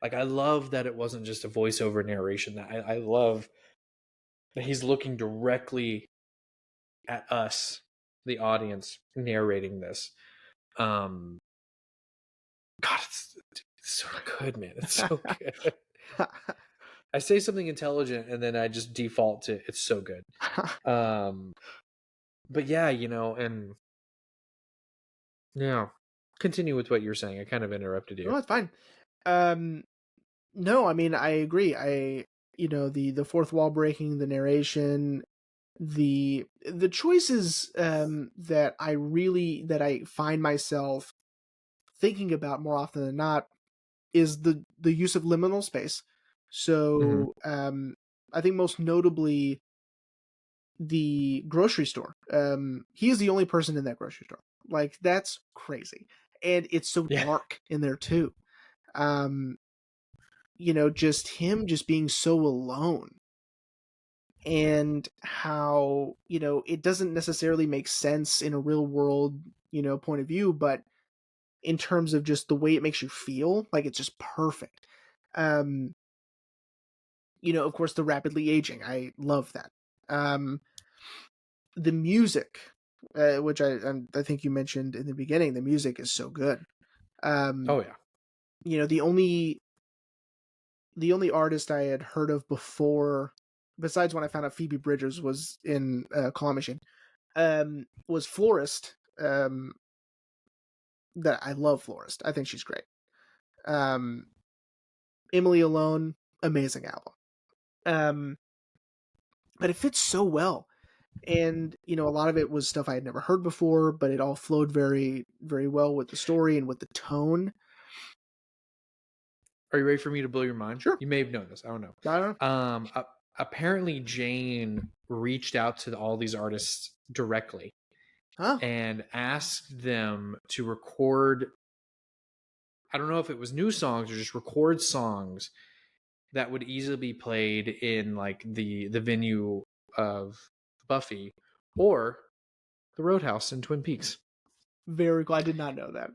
Like, I love that it wasn't just a voiceover narration. That I love that he's looking directly at us, the audience, narrating this. God, it's so good, man. It's so good. I say something intelligent and then I just default to it's so good. But yeah, and yeah, continue with what you're saying. I kind of interrupted you. No, it's fine. No, I mean, I agree. The fourth wall breaking, the narration, the choices that I find myself thinking about more often than not is the use of liminal space. Mm-hmm. So I think most notably the grocery store. He is the only person in that grocery store. Like, that's crazy. And it's so Yeah. dark in there too. Um, just him just being so alone, and how, it doesn't necessarily make sense in a real world, point of view, but in terms of just the way it makes you feel, like, it's just perfect. Um, of course, the rapidly aging, I love that. The music, which I think you mentioned in the beginning, the music is so good. Oh yeah. The only artist I had heard of before, besides when I found out Phoebe Bridgers was in Claw Machine, was Florist. That I love Florist. I think she's great. Um, Emily Alone, amazing album. But it fits so well. And a lot of it was stuff I had never heard before, but it all flowed very, very well with the story and with the tone. Are you ready for me to blow your mind? Sure. You may have known this. I don't know. I don't know. Apparently Jane reached out to all these artists directly and asked them to record. I don't know if it was new songs or just record songs that would easily be played in like the venue of Buffy or the Roadhouse in Twin Peaks. Very cool. I did not know that.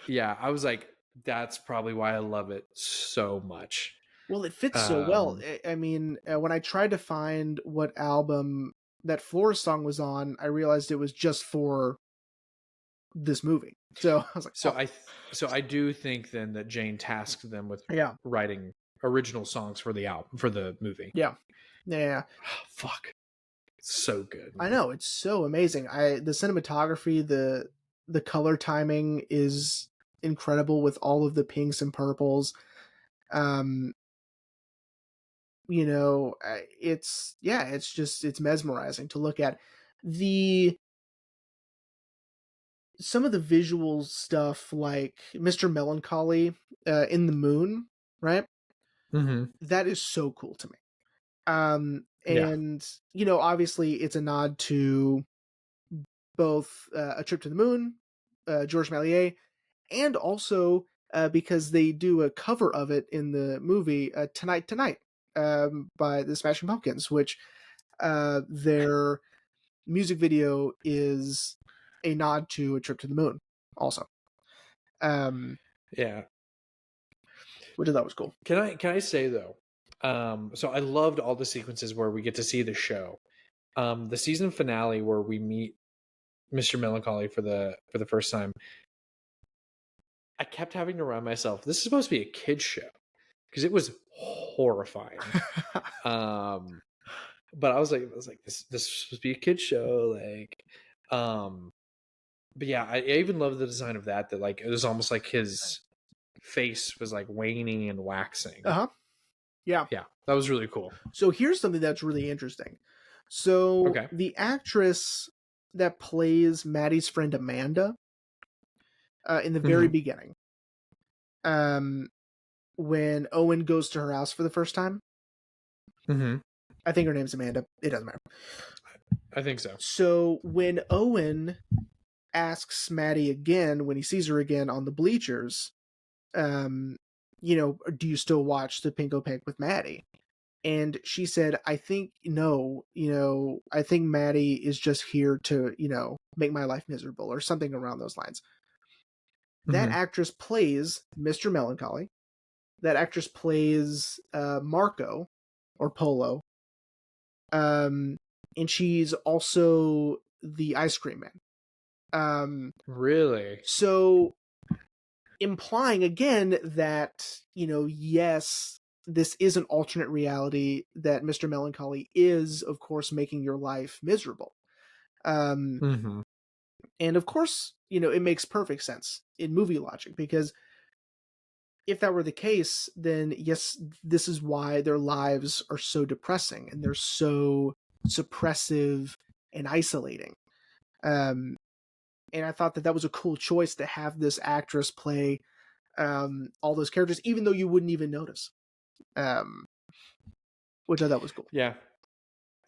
Yeah, I was like, that's probably why I love it so much. Well, it fits so well. I mean, when I tried to find what album that Florist song was on, I realized it was just for this movie. So I was like, so I do think then that Jane tasked them with yeah, writing original songs for the album, for the movie. yeah. Oh, fuck, it's so good, man. I know, it's so amazing. The cinematography, the color timing is incredible with all of the pinks and purples. It's mesmerizing to look at. Some of the visual stuff, like Mr. Melancholy in the moon, right? Mm-hmm. That is so cool to me. Yeah. And, obviously it's a nod to both A Trip to the Moon, Georges Méliès, and also because they do a cover of it in the movie Tonight Tonight by the Smashing Pumpkins, which their music video is a nod to A Trip to the Moon also. Yeah. Which I thought was cool. Can I say though, so I loved all the sequences where we get to see the show. The season finale where we meet Mr. Melancholy for the first time. I kept having to remind myself this is supposed to be a kid's show because it was horrifying. But I was like this is supposed to be a kid's show, like, but yeah, I even love the design of that like it was almost like his face was like waning and waxing. Yeah, that was really cool. So here's something that's really interesting. So Okay. The actress that plays Maddie's friend Amanda in the very beginning, when Owen goes to her house for the first time, I think her name's Amanda. It doesn't matter. I think so. So when Owen asks Maddie again, when he sees her again on the bleachers, do you still watch the Pinko Pig with Maddie? And she said, I think, no, I think Maddie is just here to, make my life miserable or something around those lines. That actress plays Mr. Melancholy. That actress plays Marco or Polo. And she's also the ice cream man. Really? So implying again that, yes, this is an alternate reality, that Mr. Melancholy is, of course, making your life miserable. And of course, it makes perfect sense in movie logic, because if that were the case, then yes, this is why their lives are so depressing and they're so suppressive and isolating. And I thought that was a cool choice to have this actress play all those characters, even though you wouldn't even notice. Which I thought was cool. Yeah,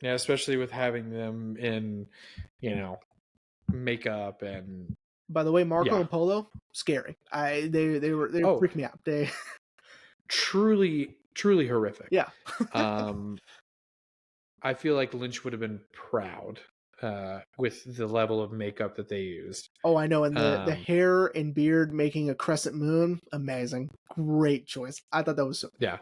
especially with having them in, makeup. And by the way, Marco and Polo, scary. They freaked me out. They truly horrific. Yeah. I feel like Lynch would have been proud with the level of makeup that they used. Oh, I know. And the hair and beard making a crescent moon, amazing. Great choice. I thought that was so Yeah.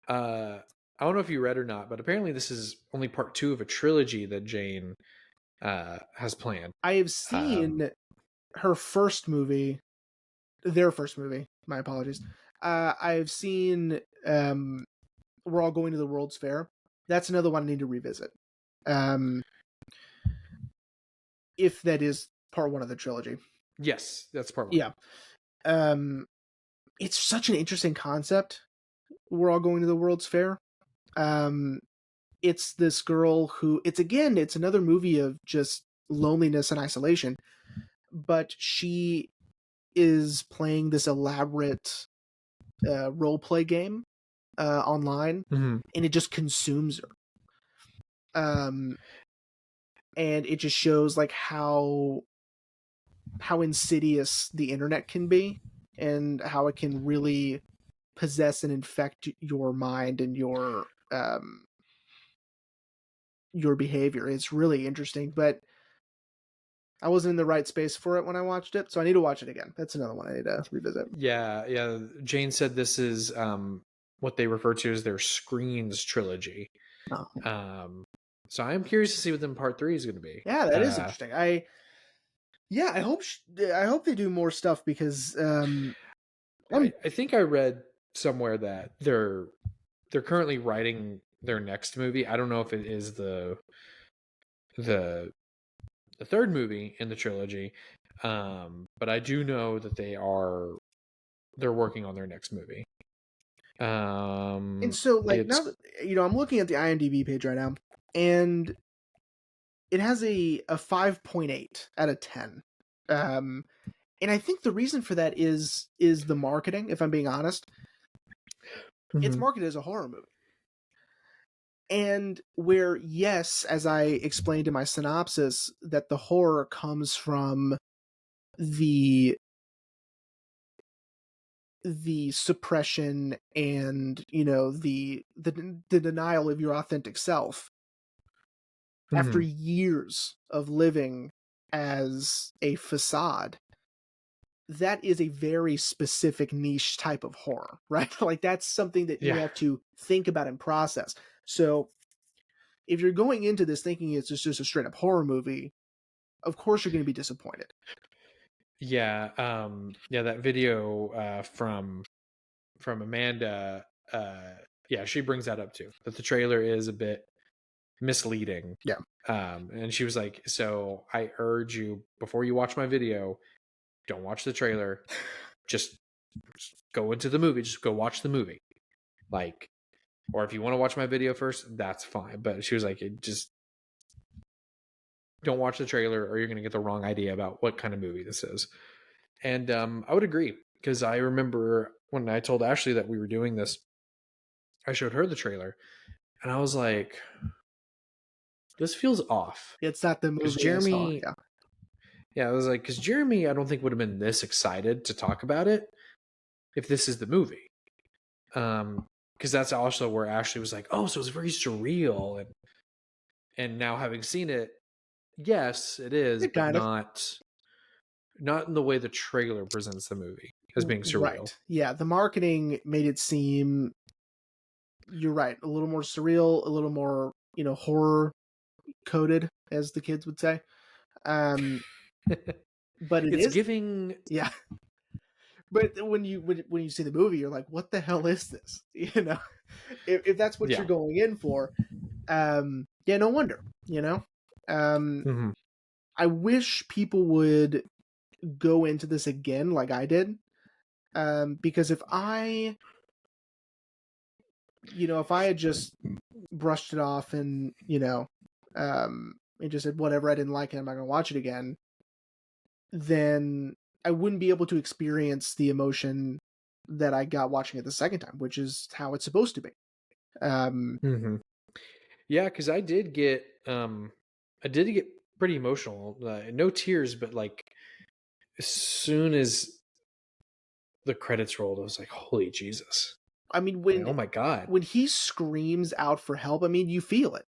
I don't know if you read or not, but apparently this is only part 2 of a trilogy that Jane has planned. I have seen her first movie, their first movie. My apologies. I've seen We're All Going to the World's Fair. That's another one I need to revisit. If that is part 1 of the trilogy. Yes, that's part 1. Yeah. It's such an interesting concept. We're All Going to the World's Fair. It's this girl who, it's another movie of just loneliness and isolation, but she is playing this elaborate role play game online, and it just consumes her. And it just shows like how insidious the internet can be, and how it can really possess and infect your mind and your behavior. It's really interesting, but I wasn't in the right space for it when I watched it, so I need to watch it again. That's another one I need to revisit. Yeah. Jane said this is what they refer to as their Screens trilogy. Oh. So I'm curious to see what then part 3 is going to be. Yeah, that is interesting. I hope they do more stuff, because I think I read somewhere that they're currently writing their next movie. I don't know if it is the third movie in the trilogy, but I do know that they're working on their next movie. And so, like, now that, I'm looking at the IMDb page right now, and it has a 5.8 out of 10. And I think the reason for that is the marketing, if I'm being honest. It's marketed as a horror movie. And where, yes, as I explained in my synopsis, that the horror comes from the suppression and, you know, the denial of your authentic self after Mhm. years of living as a facade. That is a very specific niche type of horror, right? Like that's something that you Yeah. have to think about and process. So if you're going into this thinking it's just a straight up horror movie, of course you're going to be disappointed. Yeah, yeah, that video from Amanda, yeah, she brings that up too. That the trailer is a bit misleading. Yeah. And she was like, "So I urge you before you watch my video, don't watch the trailer. Just go into the movie. Just go watch the movie. Like, or if you want to watch my video first, that's fine." But she was like, "It just don't watch the trailer, or you're going to get the wrong idea about what kind of movie this is." And I would agree because I remember when I told Ashley that we were doing this, I showed her the trailer, and I was like, "This feels off." It's not the Because movie I saw. Jeremy, Yeah. yeah, I was like, because Jeremy, I don't think would have been this excited to talk about it if this is the movie. Because that's also where Ashley was like, "Oh, so it's very surreal," and now having seen it, yes, it is, It but kind of. not in the way the trailer presents the movie as being surreal. Right. Yeah, the marketing made it seem, you're right, a little more surreal, a little more, you know, horror coded, as the kids would say. Um, but it It's is, giving, yeah. But when you see the movie, you're like, what the hell is this? You know, if that's what you're yeah. going in for, yeah, no wonder. You know, um, Hmm. I wish people would go into this again like I did, because if I had just brushed it off and and just said whatever, I didn't like it, I'm not gonna watch it again, then I wouldn't be able to experience the emotion that I got watching it the second time, which is how it's supposed to be. Um, Hmm. Yeah, because I did get pretty emotional. No tears, but like as soon as the credits rolled, I was like, "Holy Jesus!" I mean, Like, oh my God. when he screams out for help, I mean, you feel it.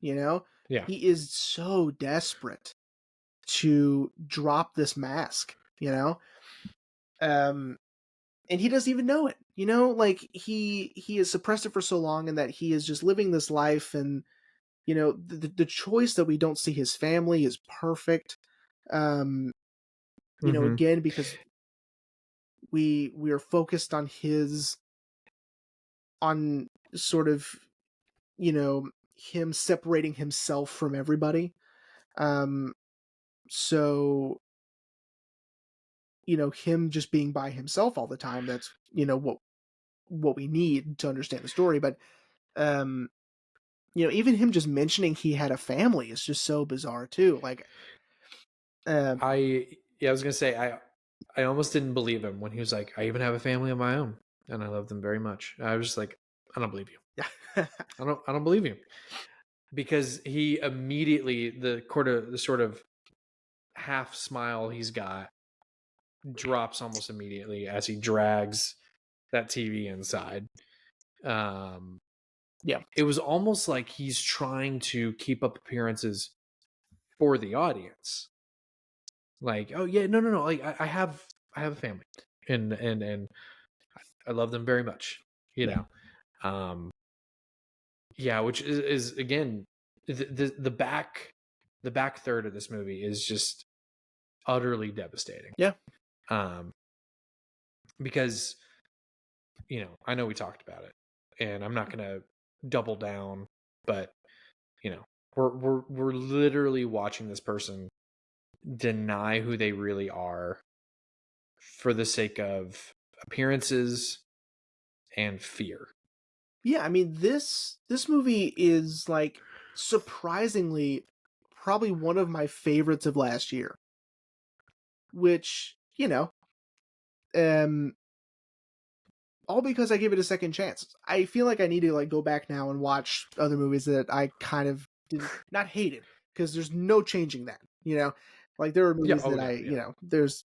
You know, Yeah. he is so desperate to drop this mask. Um, and he doesn't even know it. Like he has suppressed it for so long, and that he is just living this life, and the choice that we don't see his family is perfect. Um, Hmm. again, because we are focused on on sort of you know him separating himself from everybody. Um, so him just being by himself all the time. That's what we need to understand the story. But um, even him just mentioning he had a family is just so bizarre too. Like, um, I was gonna say I almost didn't believe him when he was like, "I even have a family of my own, and I love them very much." I was just like, "I don't believe you. yeah, I don't believe you," because he immediately the sort of half smile he's got drops almost immediately as he drags that TV inside. Um, yeah, it was almost like he's trying to keep up appearances for the audience. Like, oh yeah, no, no, no. Like I have a family, and I love them very much. You yeah, know, um, yeah, which is again the back third of this movie is just utterly devastating. yeah. Um, because I know we talked about it, and I'm not gonna double down, but we're literally watching this person deny who they really are for the sake of appearances and fear. Yeah, I mean this movie is like surprisingly probably one of my favorites of last year, which, um all because I gave it a second chance. I feel like I need to like go back now and watch other movies that I kind of didn't not hated, because there's no changing that. Like there are Yeah. movies Oh that yeah. there's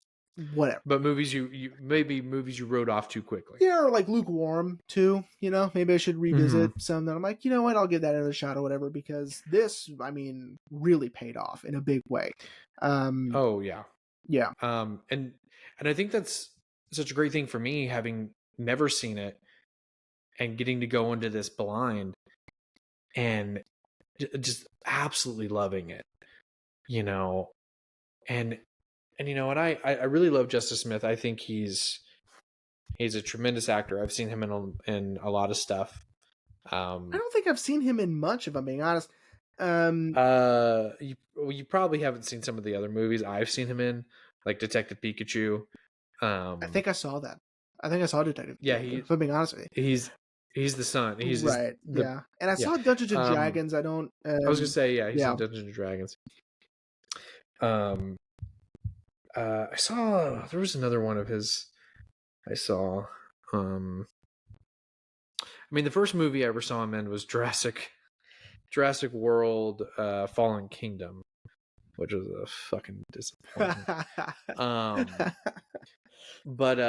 whatever. But movies you maybe movies you wrote off too quickly. Yeah, or like lukewarm too. Maybe I should revisit some that I'm like, you know what, I'll give that another shot or whatever, because this, I mean, really paid off in a big way. Oh yeah. Yeah. And I think that's such a great thing for me, having never seen it and getting to go into this blind and just absolutely loving it, and you know what, I really love Justice Smith. I think he's a tremendous actor. I've seen him in a lot of stuff. I don't think I've seen him in much, if I'm being honest. You probably haven't seen some of the other movies I've seen him in, like Detective Pikachu. I think I saw that. I think I saw Detective Yeah, Pikachu, if I'm being honest with you. he's the son. He's Right. Yeah. And I saw Dungeons and Dragons. I don't. I was gonna say, yeah, he's in Dungeons and Dragons. I saw there was another one of his. I saw. I mean, the first movie I ever saw him in was Jurassic World: Fallen Kingdom, which was a fucking disappointment. But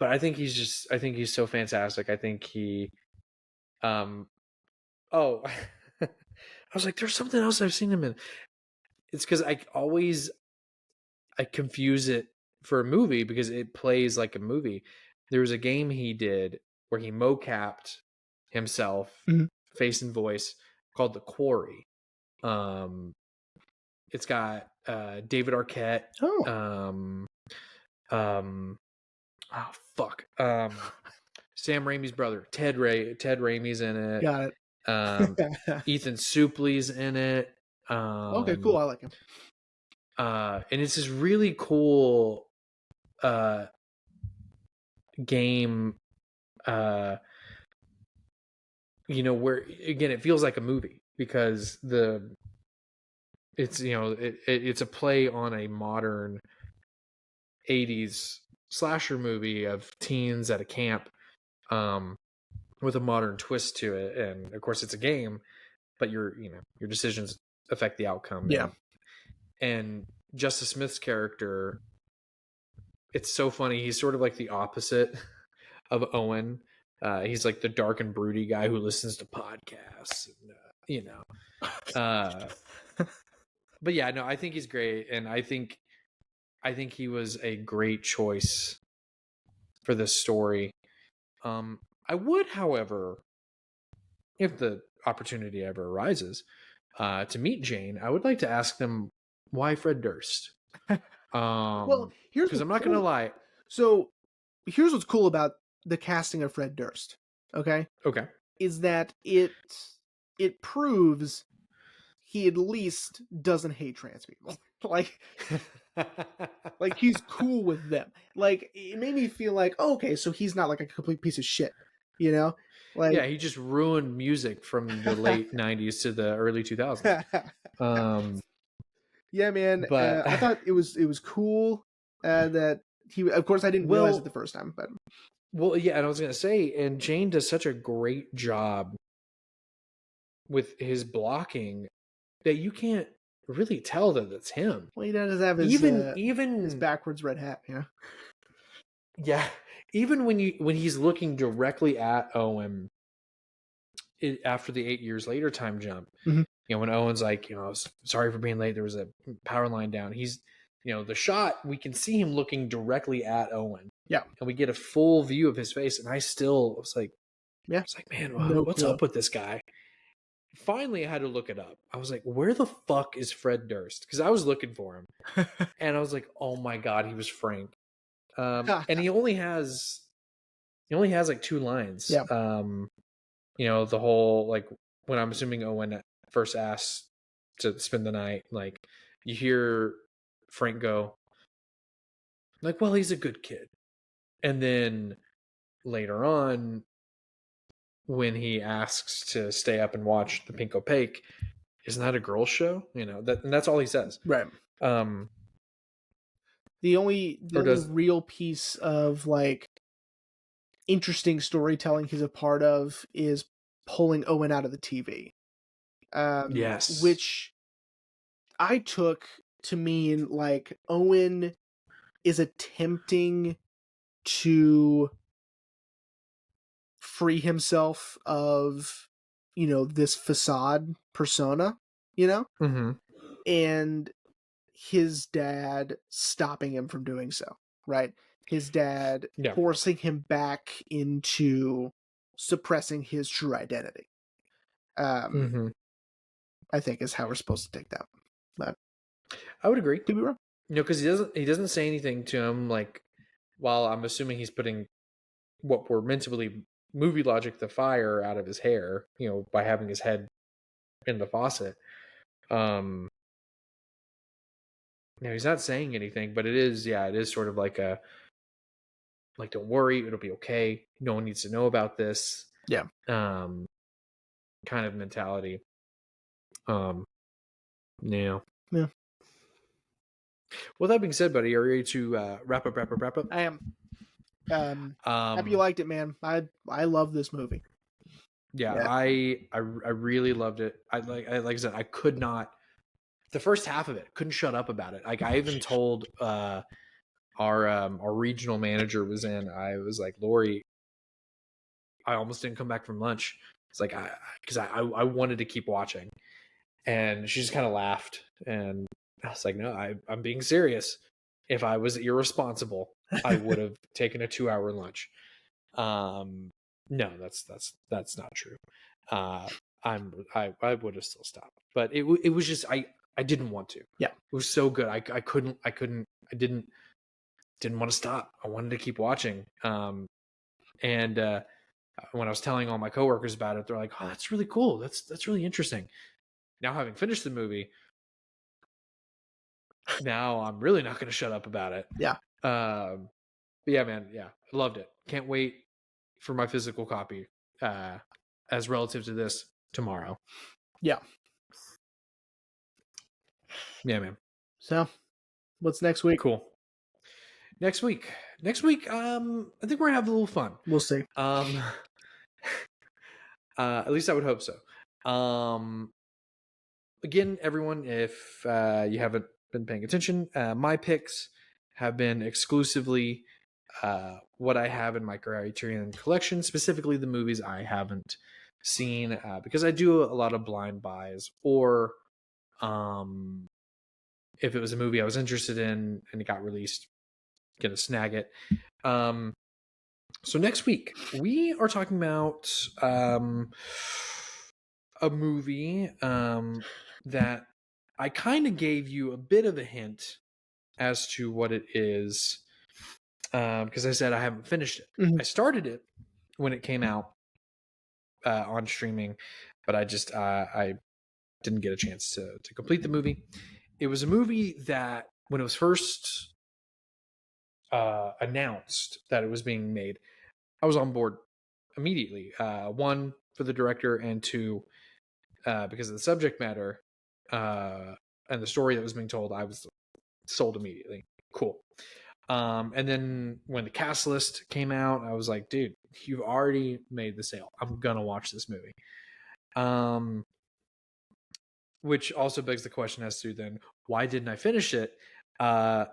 I think he's so fantastic. I think he. Oh, I was like, there's something else I've seen him in. It's because I confuse it for a movie because it plays like a movie. There was a game he did where he mocapped himself, face and voice, called The Quarry. It's got David Arquette. Oh fuck. Sam Raimi's brother, Ted Raimi's in it. Got it. Ethan Suplee's in it. Okay, cool. I like him. And it's this really cool game, where again it feels like a movie because it's a play on a modern 80s slasher movie of teens at a camp, with a modern twist to it. And of course it's a game, but your decisions affect the outcome. Yeah. And Justice Smith's character, it's so funny. He's sort of like the opposite of Owen. He's like the dark and broody guy who listens to podcasts, but yeah, no, I think he's great. And I think he was a great choice for this story. I would, however, if the opportunity ever arises, to meet Jane, I would like to ask them why Fred Durst. Well, here's because I'm not going to lie. So here's what's cool about the casting of Fred Durst. Okay. Is that it proves he at least doesn't hate trans people. like he's cool with them. Like, it made me feel like, oh, okay, so he's not like a complete piece of shit, Like, yeah, he just ruined music from the late 90s to the early 2000s. Yeah, man. But I thought it was cool that he. Of course, I didn't realize it the first time, but yeah, and I was gonna say, and Jane does such a great job with his blocking that you can't really tell that it's him. Well, he does have his even his backwards red hat, Yeah, even when he's looking directly at Owen after the 8 years later time jump. When Owen's like, sorry for being late, there was a power line down. He's, the shot, we can see him looking directly at Owen. Yeah. And we get a full view of his face. And I still was like, man, what's up with this guy? Finally, I had to look it up. I was like, where the fuck is Fred Durst? Because I was looking for him. And I was like, oh my God, he was Frank. And he only has like 2 lines. Yeah. The whole, like, when I'm assuming Owen first asked to spend the night, like, you hear Frank go, like, well, he's a good kid. And then later on, when he asks to stay up and watch The Pink Opaque, isn't that a girl's show? And that's all he says. Right. The only real piece of, like, interesting storytelling he's a part of is pulling Owen out of the TV. Yes. Which I took to mean like Owen is attempting to free himself of, this facade persona, Mm-hmm. and his dad stopping him from doing so, right? His dad Yeah. forcing him back into suppressing his true identity. Mm-hmm. I think is how we're supposed to take that. But I would agree. could be wrong. Because he doesn't say anything to him, like, while I'm assuming he's putting what were meant to be movie logic, the fire out of his hair, by having his head in the faucet. He's not saying anything, but it is sort of like don't worry, it'll be okay. No one needs to know about this. Yeah. Kind of mentality. Yeah. Yeah. Well, that being said, buddy, are you ready to wrap up? I am. Happy you liked it, man. I love this movie. Yeah, Yeah. I really loved it. Like I said, I could not. The first half of it, couldn't shut up about it. Like, I even told our regional manager was in. I was like, Lori, I almost didn't come back from lunch. It's like because I wanted to keep watching, and she just kind of laughed, and I was like, no, I'm being serious. If I was irresponsible, I would have taken a 2-hour lunch. No, that's not true. I would have still stopped, but it was just I didn't want to. Yeah, it was so good. I didn't want to stop. I wanted to keep watching. And when I was telling all my coworkers about it, they're like, "Oh, that's really cool. That's really interesting." Now, having finished the movie, now I'm really not going to shut up about it. Yeah. But yeah, man. Yeah, I loved it. Can't wait for my physical copy. As relative to this tomorrow. Yeah. Yeah, man. So, what's next week? Cool. Next week, I think we're gonna have a little fun. We'll see. At least I would hope so. Again, everyone, if you haven't been paying attention, my picks have been exclusively what I have in my Criterion collection, specifically the movies I haven't seen, because I do a lot of blind buys, or if it was a movie I was interested in and it got released, gonna snag it. So next week we are talking about a movie that I kind of gave you a bit of a hint as to what it is, because I said I haven't finished it. Mm-hmm. I started it when it came out on streaming, but I just I didn't get a chance to complete the movie. It was a movie that when it was first announced that it was being made, I was on board immediately. One, for the director, and two, because of the subject matter and the story that was being told. I was sold immediately. Cool. And then when the cast list came out, I was like, dude, you've already made the sale. I'm gonna watch this movie. Which also begs the question as to then, why didn't I finish it? I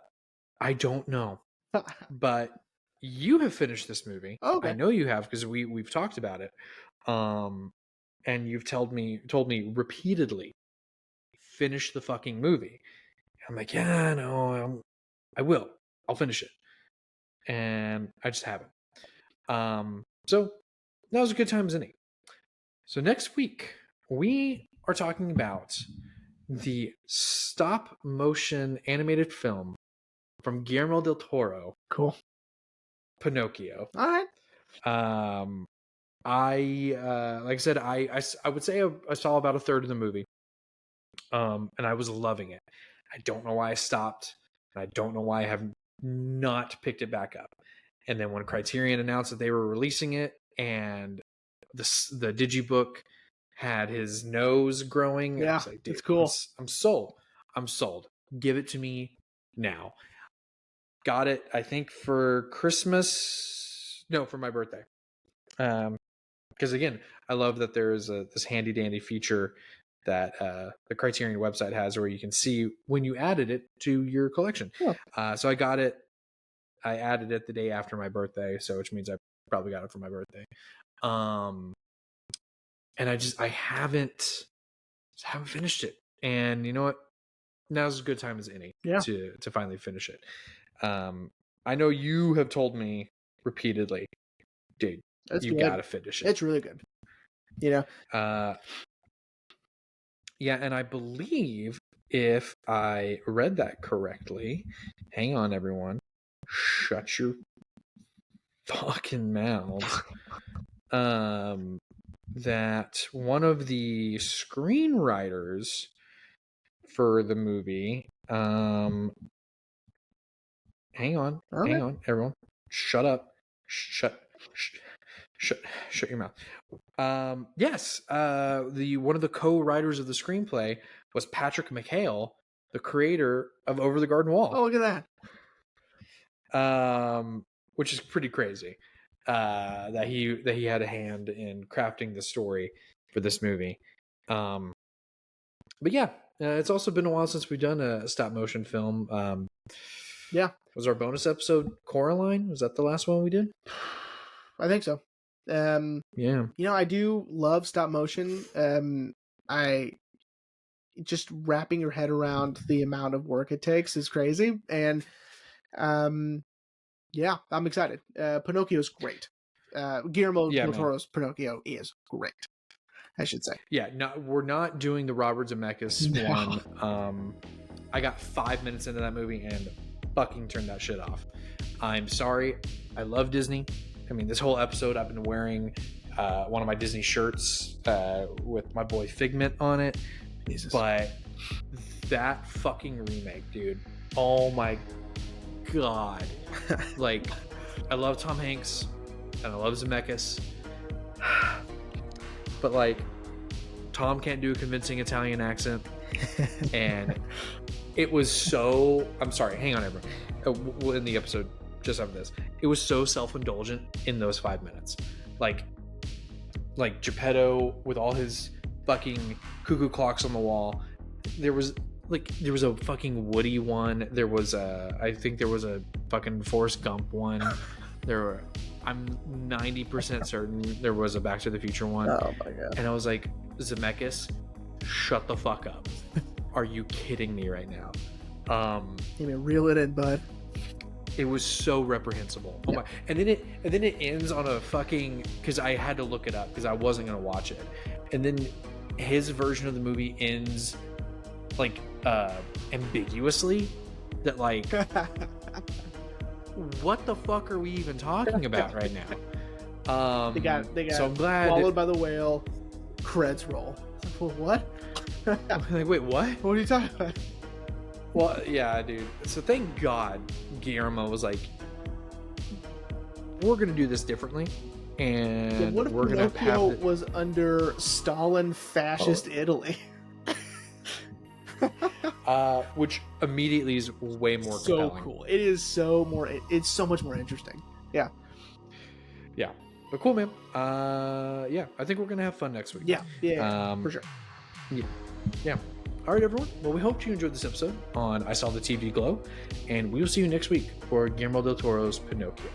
don't know. But you have finished this movie. Okay. I know you have, because we've talked about it. And you've told me repeatedly, finish the fucking movie. I'm like, yeah, no, I will. I'll finish it. And I just haven't. So that was a good time as any. So next week we are talking about the stop motion animated film from Guillermo del Toro. Cool. Pinocchio. All right. I like I said, I would say I saw about a third of the movie. And I was loving it. I don't know why I stopped. And I don't know why I have not picked it back up. And then when Criterion announced that they were releasing it, and the digibook had his nose growing, I was like, dude, it's cool. I'm sold. I'm sold. Give it to me now. Got it, I think, for Christmas No, for my birthday. Because again, I love that there's this handy dandy feature that the Criterion website has where you can see when you added it to your collection. Oh. So I got it. I added it the day after my birthday, so which means I probably got it for my birthday. And I haven't finished it. And you know what? Now's as good time as any to finally finish it. I know you have told me repeatedly, dude, you gotta finish it. It's really good. You know. Yeah, and I believe if I read that correctly, hang on, everyone, shut your fucking mouths. That one of the screenwriters for the movie, hang on, everyone, shut up, shut your mouth. Yes, one of the co-writers of the screenplay was Patrick McHale, the creator of Over the Garden Wall. Oh, look at that. Which is pretty crazy. That he had a hand in crafting the story for this movie. But yeah, it's also been a while since we've done a stop motion film. Yeah. Was our bonus episode Coraline? Was that the last one we did? I think so. Yeah. You know, I do love stop motion. I just wrapping your head around the amount of work it takes is crazy. And yeah, I'm excited. Pinocchio's great. Guillermo del Toro's Pinocchio is great, I should say. Yeah, no, we're not doing the Robert Zemeckis one. I got 5 minutes into that movie and fucking turned that shit off. I'm sorry. I love Disney. I mean, this whole episode I've been wearing one of my Disney shirts with my boy Figment on it. Jesus. But that fucking remake, dude. Oh my god. Like, I love Tom Hanks and I love Zemeckis. But like, Tom can't do a convincing Italian accent. And it was so... I'm sorry, hang on everyone. In the episode just after this, it was so self-indulgent in those 5 minutes. Like Geppetto with all his fucking cuckoo clocks on the wall. There was a fucking Woody one. There was I think there was a fucking Forrest Gump one. I'm 90% certain there was a Back to the Future one. Oh my god. And I was like, Zemeckis, shut the fuck up. Are you kidding me right now? You mean reel it in, bud. It was so reprehensible. Oh my! And then it ends on a fucking, because I had to look it up because I wasn't gonna watch it. And then his version of the movie ends like ambiguously. That like, what the fuck are we even talking about right now? They got. So I'm glad. Swallowed by the whale. Credits roll. What? Like, wait, what? What are you talking about? Well, yeah, dude. So thank God Guillermo was like, we're going to do this differently. And what if we're going to have it was under Stalin fascist Italy? Which immediately is way more so compelling. Cool. It's so much more interesting. Yeah. Yeah. But cool, man. Yeah, I think we're going to have fun next week. Yeah, for sure. Yeah. All right, everyone. Well, we hope you enjoyed this episode on I Saw the TV Glow, and we will see you next week for Guillermo del Toro's Pinocchio.